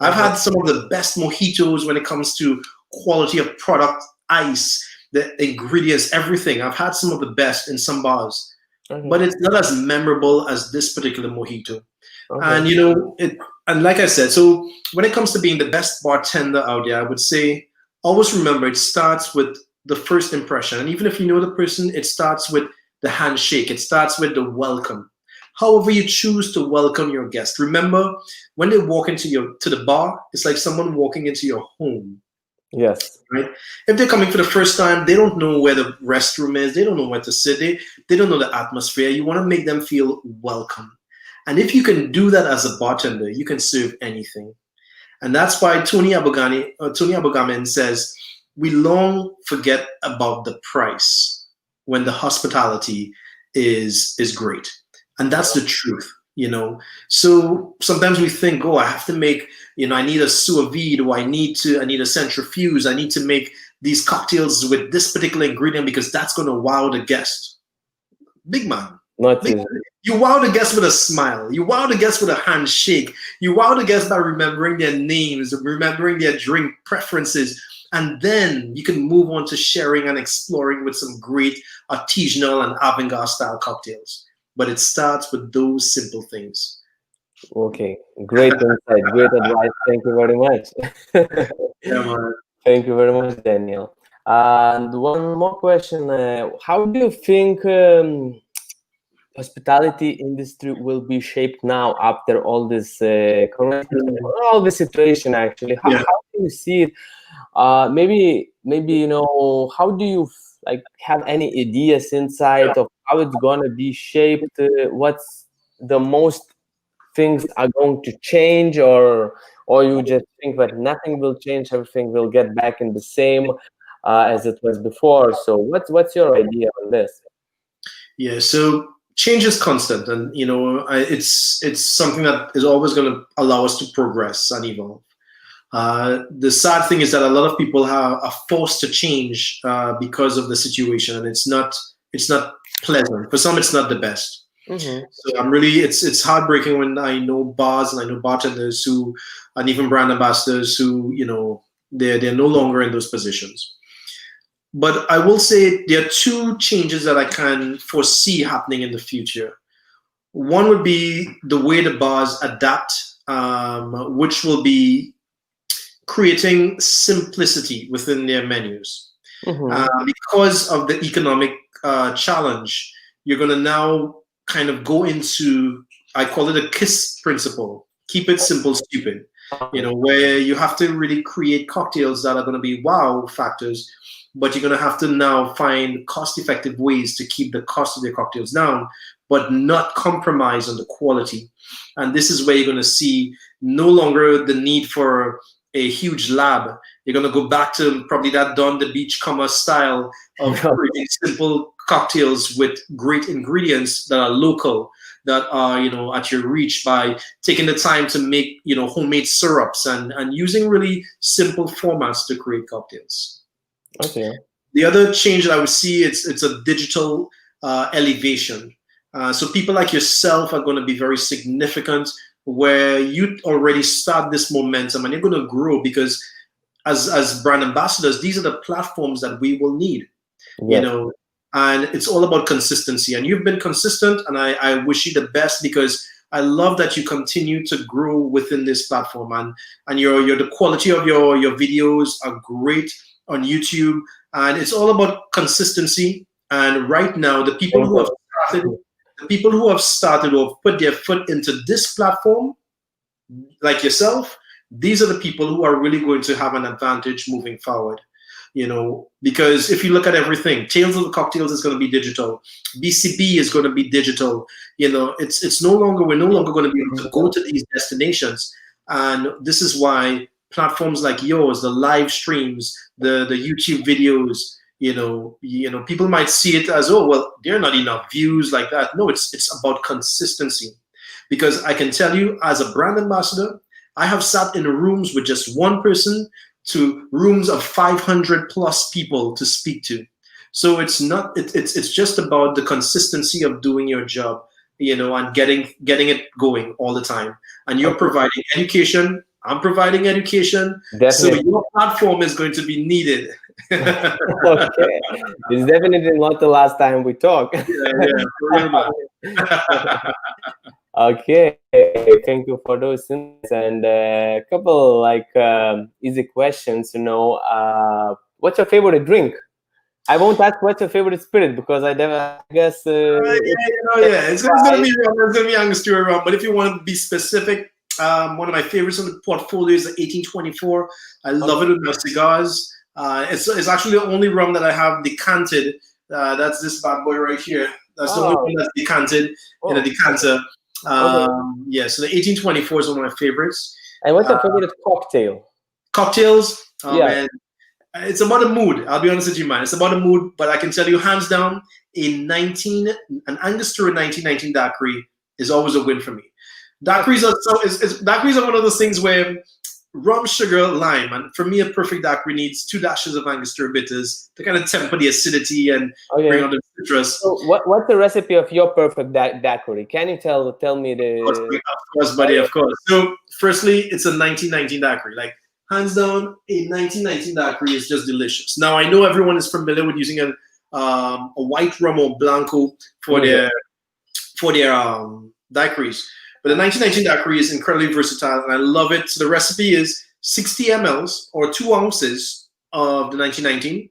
I've had some of the best mojitos when it comes to quality of product, ice, the ingredients, everything. I've had some of the best in some bars, but it's not as memorable as this particular mojito. And and like I said, so when it comes to being the best bartender out there, I would say always remember it starts with the first impression. And even if you know the person, it starts with the handshake. It starts with the welcome. However you choose to welcome your guest. Remember, when they walk into the bar, it's like someone walking into your home. Yes. Right? If they're coming for the first time, they don't know where the restroom is. They don't know where to sit. They don't know the atmosphere. You want to make them feel welcome. And if you can do that as a bartender, you can serve anything. And that's why Tony Abogamen says, we long forget about the price when the hospitality is great. And that's the truth, So sometimes we think, I have to make, I need a sous vide, or I need a centrifuge. I need to make these cocktails with this particular ingredient because that's going to wow the guest. Big man. You wow the guest with a smile. You wow the guest with a handshake. You wow the guest by remembering their names, remembering their drink preferences. And then you can move on to sharing and exploring with some great artisanal and avant-garde style cocktails. But it starts with those simple things. Okay, great insight, great advice. Thank you very much. Yeah, man. Thank you very much, Daniyel. And one more question: how do you think hospitality industry will be shaped now after all this all the situation? Actually, how do you see it? Maybe how do you have any ideas inside of how it's gonna be shaped? What's the most things are going to change, or you just think that nothing will change, everything will get back in the same as it was before? So what's your idea on this? Yeah, so change is constant, and it's something that is always going to allow us to progress and evolve. The sad thing is that a lot of people are forced to change because of the situation, and it's not pleasant. For some, it's not the best. So it's heartbreaking when I know bars and I know bartenders and even brand ambassadors who they're no longer in those positions. But I will say there are two changes that I can foresee happening in the future. One would be the way the bars adapt, which will be creating simplicity within their menus. Because of the economic challenge, you're going to now kind of go into, I call it a KISS principle. Keep it simple, stupid. Where you have to really create cocktails that are going to be wow factors, but you're going to have to now find cost-effective ways to keep the cost of your cocktails down, but not compromise on the quality. And this is where you're going to see no longer the need for a huge lab. You're going to go back to probably that Don the Beachcomber style of creating simple cocktails with great ingredients that are local, that are at your reach, by taking the time to make homemade syrups and using really simple formats to create cocktails. Okay. The other change that I would see, it's a digital elevation. So people like yourself are going to be very significant, where you already start this momentum and you're going to grow, because as brand ambassadors, these are the platforms that we will need. And it's all about consistency. And you've been consistent, and I wish you the best, because I love that you continue to grow within this platform, and the quality of your videos are great on YouTube, and it's all about consistency. And right now, the people who have started or put their foot into this platform, like yourself, these are the people who are really going to have an advantage moving forward. Because if you look at everything, Tales of the Cocktails is going to be digital. BCB is going to be digital. It's no longer, we're no longer going to be able to go to these destinations. And this is why platforms like yours, the live streams, the YouTube videos, people might see it as, oh, well, there are not enough views like that. No, it's about consistency. Because I can tell you, as a brand ambassador, I have sat in rooms with just one person to rooms of 500 plus people to speak to. So it's just about the consistency of doing your job, and getting it going all the time. And you're providing education, I'm providing education. Definitely. So your platform is going to be needed. Okay, it's definitely not the last time we talk. Yeah, for real, man. Okay, thank you for those insights and a couple like easy questions. What's your favorite drink? I won't ask what's your favorite spirit because I guess It's gonna be rum. It's gonna be Angostura rum. But if you want to be specific, one of my favorites on the portfolio is the 1824. I love it with my cigars. It's actually the only rum that I have decanted. That's this bad boy right here. That's the only one that's decanted in a decanter. So the 1824 is one of my favorites. And what's your favorite cocktail? Cocktails, Yeah. man. It's about a mood. I'll be honest with you, man. It's about a mood, but I can tell you hands down, an Angostura 1919 daiquiri is always a win for me. Daiquiris are one of those things where rum, sugar, lime, and for me, a perfect daiquiri needs 2 dashes of Angostura bitters to kind of temper the acidity and bring out the citrus. So what's the recipe of your perfect daiquiri? Can you tell me the? Of course, buddy. Of course. So, firstly, it's a 1919 daiquiri. Like hands down, a 1919 daiquiri is just delicious. Now, I know everyone is familiar with using a white rum or blanco for their daiquiris. But the 1919 daiquiri is incredibly versatile, and I love it. So the recipe is 60 mLs or 2 ounces of the 1919,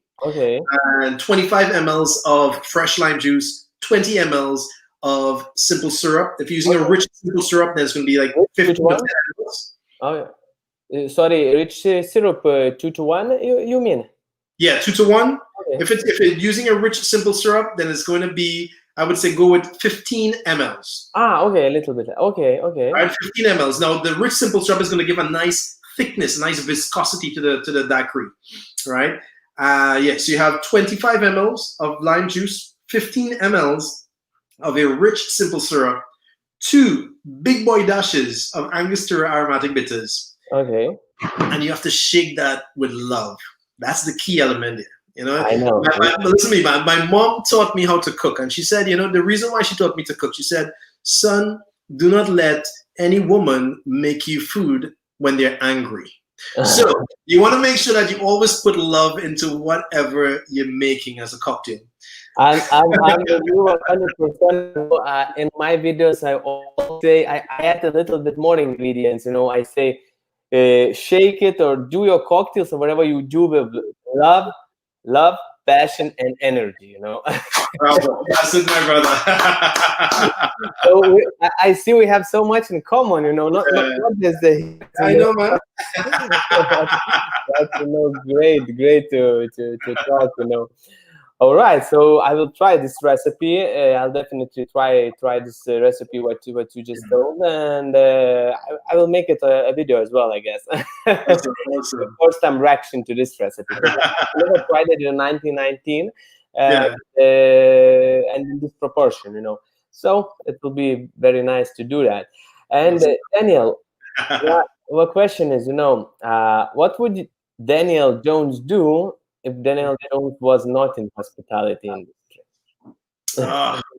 and 25 mLs of fresh lime juice, 20 mLs of simple syrup. If you're using a rich simple syrup, then it's going to be like 50 to 10 mLs. Oh, sorry, rich syrup 2 to 1. You mean? Yeah, 2 to 1. Okay. If you're using a rich simple syrup, then it's going to be, I would say, go with 15 mLs. Okay, a little bit. Okay. All right, 15 mLs. Now, the rich simple syrup is going to give a nice thickness, nice viscosity to the daiquiri, right? So you have 25 mLs of lime juice, 15 mLs of a rich simple syrup, 2 big boy dashes of Angostura aromatic bitters. Okay. And you have to shake that with love. That's the key element there. I know. Listen to me, man. My mom taught me how to cook, and she said, the reason why she taught me to cook, she said, son, do not let any woman make you food when they're angry. So you want to make sure that you always put love into whatever you're making as a cocktail. I'm with you 100%. In my videos, I always say I add a little bit more ingredients. I say shake it or do your cocktails or whatever you do with love, passion, and energy. Bravo. That's it, my brother. So I see we have so much in common. Not just the. I know, man. That's great to talk. All right, so I will try this recipe. I'll definitely try this recipe what you just told, and I will make it a video as well, I guess. Awesome. First time reaction to this recipe. I never tried it in 1919, and in this proportion, So it will be very nice to do that. And Daniyel, what question is, what would Daniyel Jones do if Daniyel Jones was not in hospitality industry?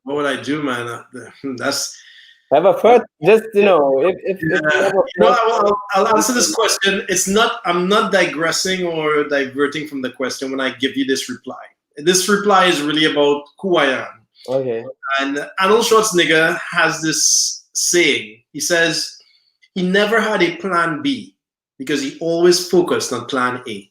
What would I do, man? That's have a first, just I'll answer this question. I'm not digressing or diverting from the question when I give you this reply. This reply is really about who I am. Okay. And Arnold Schwarzenegger has this saying. He says he never had a plan B because he always focused on plan A.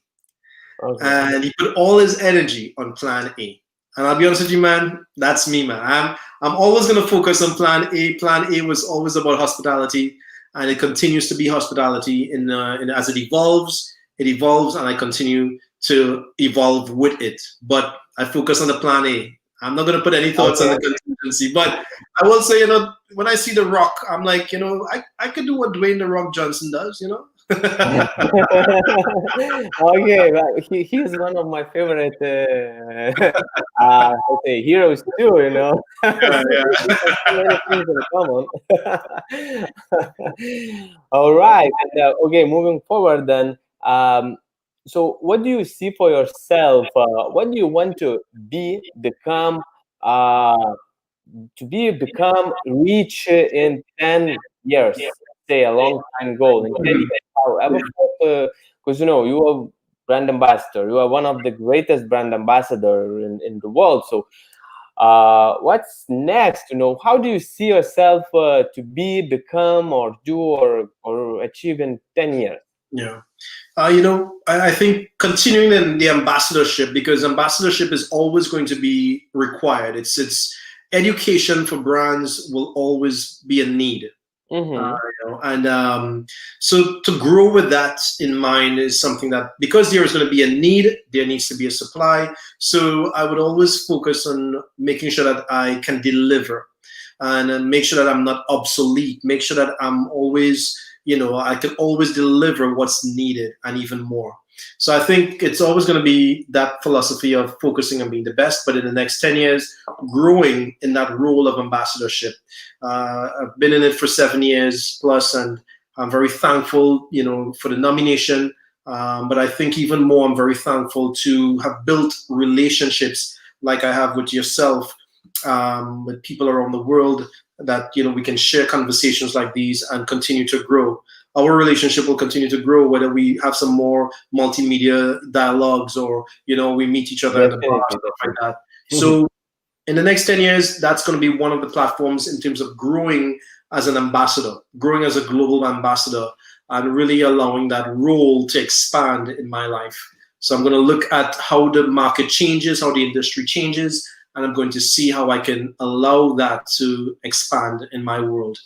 Okay. And he put all his energy on plan A. And I'll be honest with you, man, that's me, man. I'm always going to focus on plan A. Plan A was always about hospitality, and it continues to be hospitality as it evolves, and I continue to evolve with it. But I focus on the plan A. I'm not going to put any thoughts on the contingency, but I will say, when I see The Rock, I'm like, I could do what Dwayne The Rock Johnson does, Okay, but he's one of my favorite heroes too, Many things in common. All right, and, okay, moving forward then. So what do you see for yourself? What do you want to become reach in 10 years? Say a long time goal in 10 years. ever thought, because you are brand ambassador, you are one of the greatest brand ambassador in the world. So what's next? How do you see yourself to become, or do, or achieve in 10 years? Yeah. I think continuing in the ambassadorship, because ambassadorship is always going to be required. It's education for brands will always be a need. Mm-hmm. And so to grow with that in mind is something that, because there is going to be a need, there needs to be a supply. So I would always focus on making sure that I can deliver and make sure that I'm not obsolete, make sure that I'm always, I can always deliver what's needed and even more. So I think it's always going to be that philosophy of focusing on being the best, but in the next 10 years, growing in that role of ambassadorship. I've been in it for 7 years plus, and I'm very thankful, for the nomination. But I think even more, I'm very thankful to have built relationships like I have with yourself, with people around the world, that we can share conversations like these and continue to grow. Our relationship will continue to grow, whether we have some more multimedia dialogues or we meet each other at the bar, stuff like that. So in the next 10 years, that's going to be one of the platforms in terms of growing as an ambassador, growing as a global ambassador, and really allowing that role to expand in my life. So I'm going to look at how the market changes, how the industry changes, and I'm going to see how I can allow that to expand in my world.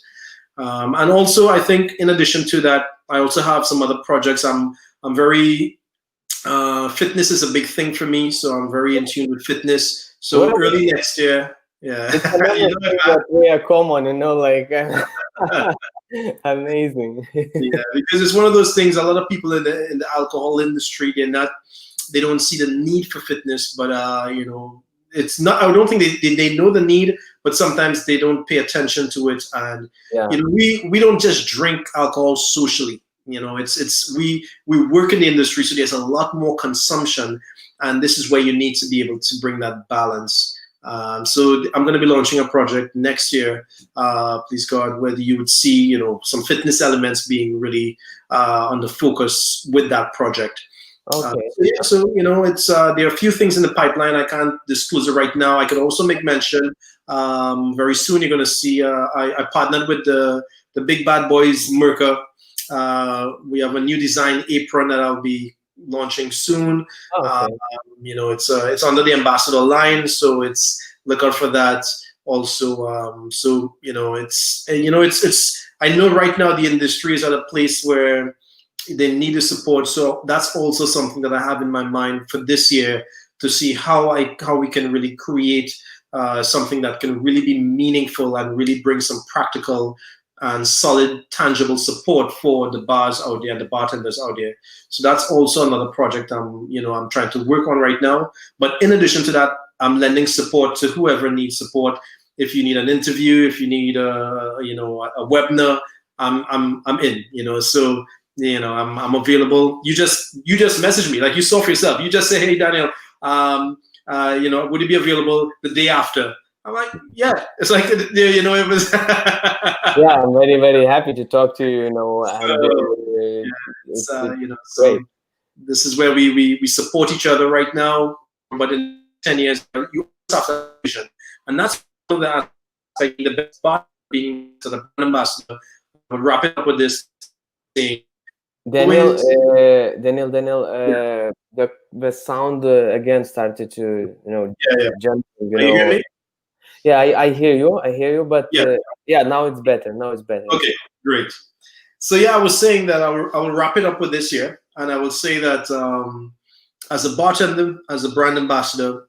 And also, I think in addition to that, I also have some other projects. I'm very fitness is a big thing for me, so I'm very in tune with fitness. So early next year, yeah, it's another we are common, like amazing. Yeah, because it's one of those things. A lot of people in the alcohol industry, they don't see the need for fitness, but it's not. I don't think they know the need, but sometimes they don't pay attention to it. And we don't just drink alcohol socially. We work in the industry, so there's a lot more consumption, and this is where you need to be able to bring that balance. So I'm going to be launching a project next year, please God, where you would see some fitness elements being really on the focus with that project. Okay. So it's there are a few things in the pipeline. I can't disclose it right now. I could also make mention. Very soon you're going to see. I partnered with the big bad boys, Merca. We have a new design apron that I'll be launching soon. Okay. It's under the ambassador line, so it's look out for that. Also, it's. I know right now the industry is at a place where they need the support. So that's also something that I have in my mind for this year, to see how we can really create something that can really be meaningful and really bring some practical and solid, tangible support for the bars out there and the bartenders out there. So that's also another project I'm trying to work on right now. But in addition to that, I'm lending support to whoever needs support. If you need an interview, if you need a webinar, I'm in. So I'm available. You just message me, like you saw for yourself. You just say, hey, Daniyel, would you be available the day after? I'm like, yeah. It's like, it was. Yeah, I'm very, very happy to talk to you. So this is where we support each other right now. But in 10 years, you also have that vision, and that's the best part being to the brand ambassador. I'll wrap it up with this thing. Daniyel, the sound again started to jump. Can you hear me? Yeah, I hear you, but now it's better. Okay, great. So I was saying that I will wrap it up with this year, and I will say that as a bartender, as a brand ambassador,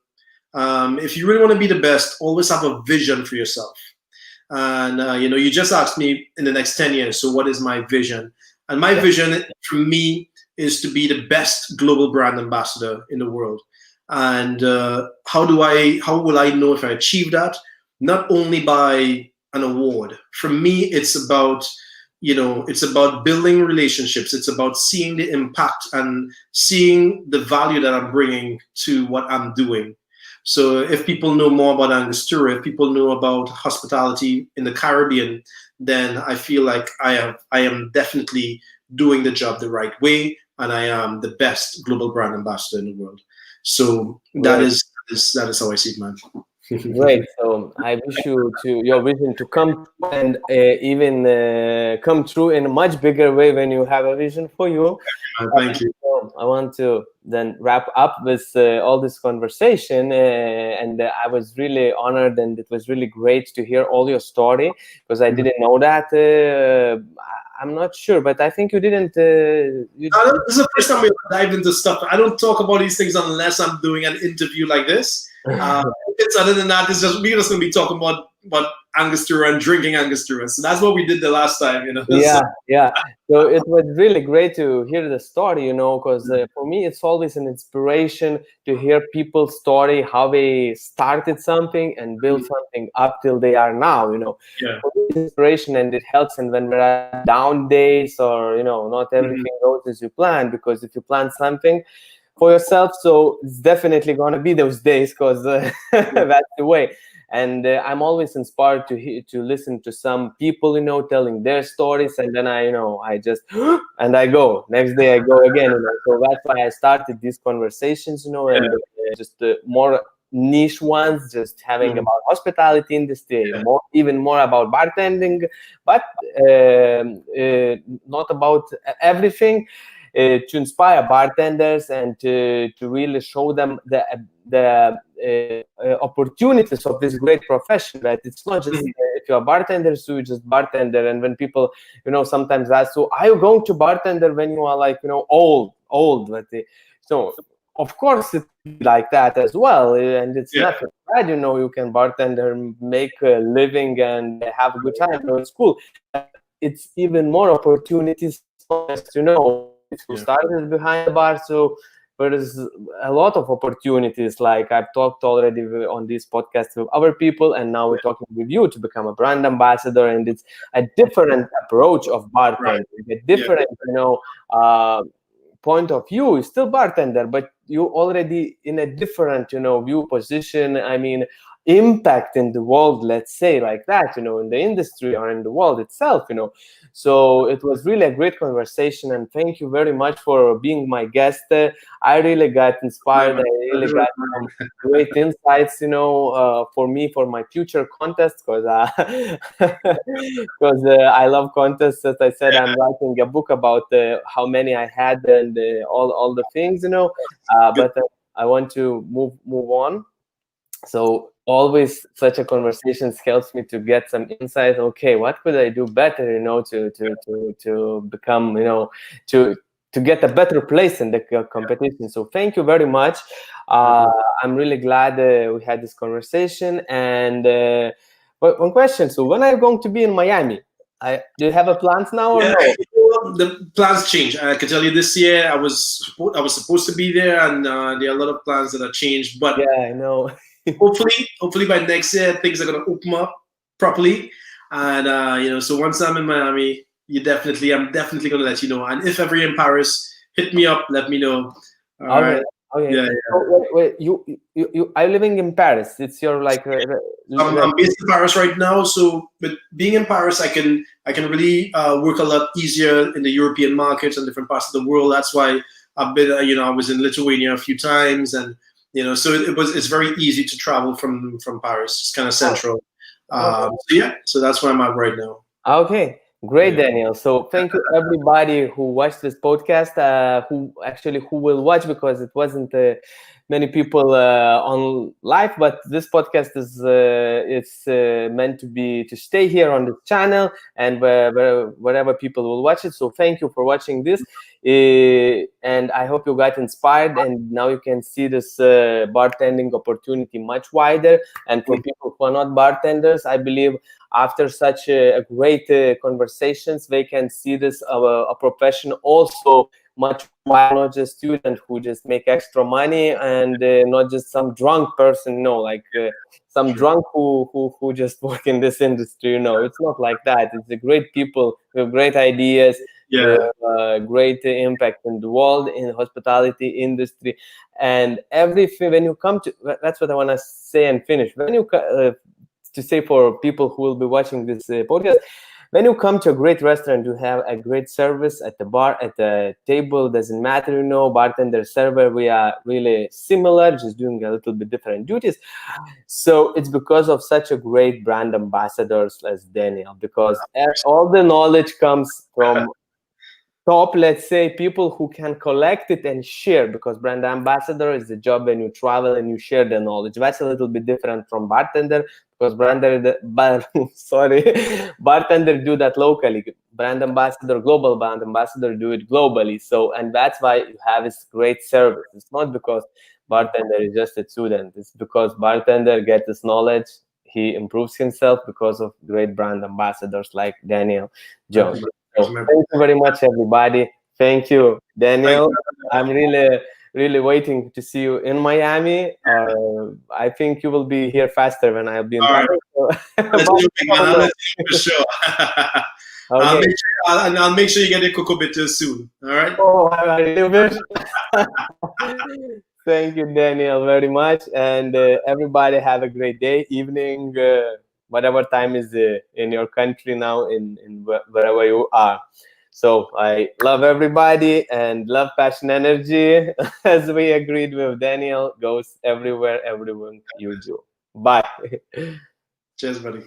if you really want to be the best, always have a vision for yourself. And you just asked me in the next 10 years, so what is my vision? And my vision for me is to be the best global brand ambassador in the world. And how will I know if I achieve that? Not only by an award. For me, it's about building relationships. It's about seeing the impact and seeing the value that I'm bringing to what I'm doing. So if people know more about Angostura, if people know about hospitality in the Caribbean, then I feel like I am definitely doing the job the right way, and I am the best global brand ambassador in the world. So that Great. that is how I see it, man. Great. So I wish your vision to come true and even come true in a much bigger way when you have a vision for you. Thank you. So I want to then wrap up with all this conversation, and I was really honored, and it was really great to hear all your story, because I didn't know that. I'm not sure, but I think you didn't. This is the first time we dive into stuff. I don't talk about these things unless I'm doing an interview like this. It's other than that, it's just we're just gonna be talking about Angostura and drinking Angostura. So that's what we did the last time, Yeah, yeah. So it was really great to hear the story, because for me it's always an inspiration to hear people's story, how they started something and built something up till they are now. Yeah. For me, it's inspiration, and it helps. And when we're at down days, or not everything goes as you plan, because if you plan something for yourself, so it's definitely gonna be those days, because that's the way. And I'm always inspired to listen to some people, telling their stories, and then I just and I go next day, I go again. So that's why I started these conversations, and just more niche ones, just having about hospitality industry, even more about bartending, but not about everything. To inspire bartenders and to really show them the opportunities of this great profession. That it's not just if you're a bartender, so you just bartender. And when people, sometimes ask, so are you going to bartender when you are like, old? But so of course it's like that as well, and it's nothing bad. You can bartender, make a living, and have a good time. It's cool. It's even more opportunities, who started behind the bar. So there is a lot of opportunities. Like I've talked already on this podcast with other people, and now we're talking with you to become a brand ambassador. And it's a different approach of bartending, a different, point of view. You're still bartender, but you already in a different, view position. I mean, impact in the world, let's say like that, in the industry or in the world itself, So it was really a great conversation, and thank you very much for being my guest. I really got inspired. I really got some great insights, for me, for my future contests, because I love contests. As I said, I'm writing a book about how many I had and all the things, but I want to move on. So always such a conversation helps me to get some insight. Okay, what could I do better, to become, to get a better place in the competition. So thank you very much. I'm really glad we had this conversation. And one question: so when are you going to be in Miami? Do you have a plans now or no? The plans change. I can tell you this year I was supposed to be there, and there are a lot of plans that are changed. But yeah, I know. hopefully by next year things are gonna open up properly, and so once I'm in Miami, I'm definitely gonna let you know. And if ever you're in Paris, hit me up, let me know. All right. Okay. Yeah. So, wait, you are living in Paris. It's your like. I'm based in Paris right now, so with being in Paris, I can really work a lot easier in the European markets and different parts of the world. That's why I've been, I was in Lithuania a few times, and so it's very easy to travel from Paris. It's kind of central. So that's where I'm at right now. Okay. Great, Daniyel. So thank you everybody who watched this podcast, who will watch, because it wasn't many people on live, but this podcast is it's meant to stay here on the channel and wherever people will watch it. So thank you for watching this, and I hope you got inspired, and now you can see this bartending opportunity much wider. And for people who are not bartenders, I believe after such a great conversations, they can see this a profession also much wider, not just student who just make extra money, and not just some drunk person, some drunk who just work in this industry. It's not like that. It's a great people with great ideas, great impact in the world, in the hospitality industry, and everything. When you come to, that's what I want to say and finish. When you to say for people who will be watching this podcast, when you come to a great restaurant, you have a great service at the bar, at the table, doesn't matter, you know, bartender, server, we are really similar, just doing a little bit different duties. So it's because of such a great brand ambassadors as Daniyel, because all the knowledge comes from top, let's say, people who can collect it and share, because brand ambassador is the job when you travel and you share the knowledge. That's a little bit different from bartender, because bartender do that locally. Brand ambassador, global brand ambassador do it globally. So, and that's why you have this great service. It's not because bartender is just a student. It's because bartender gets this knowledge. He improves himself because of great brand ambassadors like Daniyel Jones. So thank you very much, everybody. Thank you, Daniyel. I'm really waiting to see you in Miami. I think you will be here faster when I'll be in Paris. Let's do it, man. I'll let you know for sure. Okay. I'll make sure you get a cocoa bitter soon. All right. Oh, I really wish. Thank you, Daniyel, very much. And everybody have a great day, evening, whatever time is in your country now, in wherever you are. So I love everybody and love passion energy. As we agreed with Daniyel, goes everywhere, everyone you do. Bye. Cheers, buddy.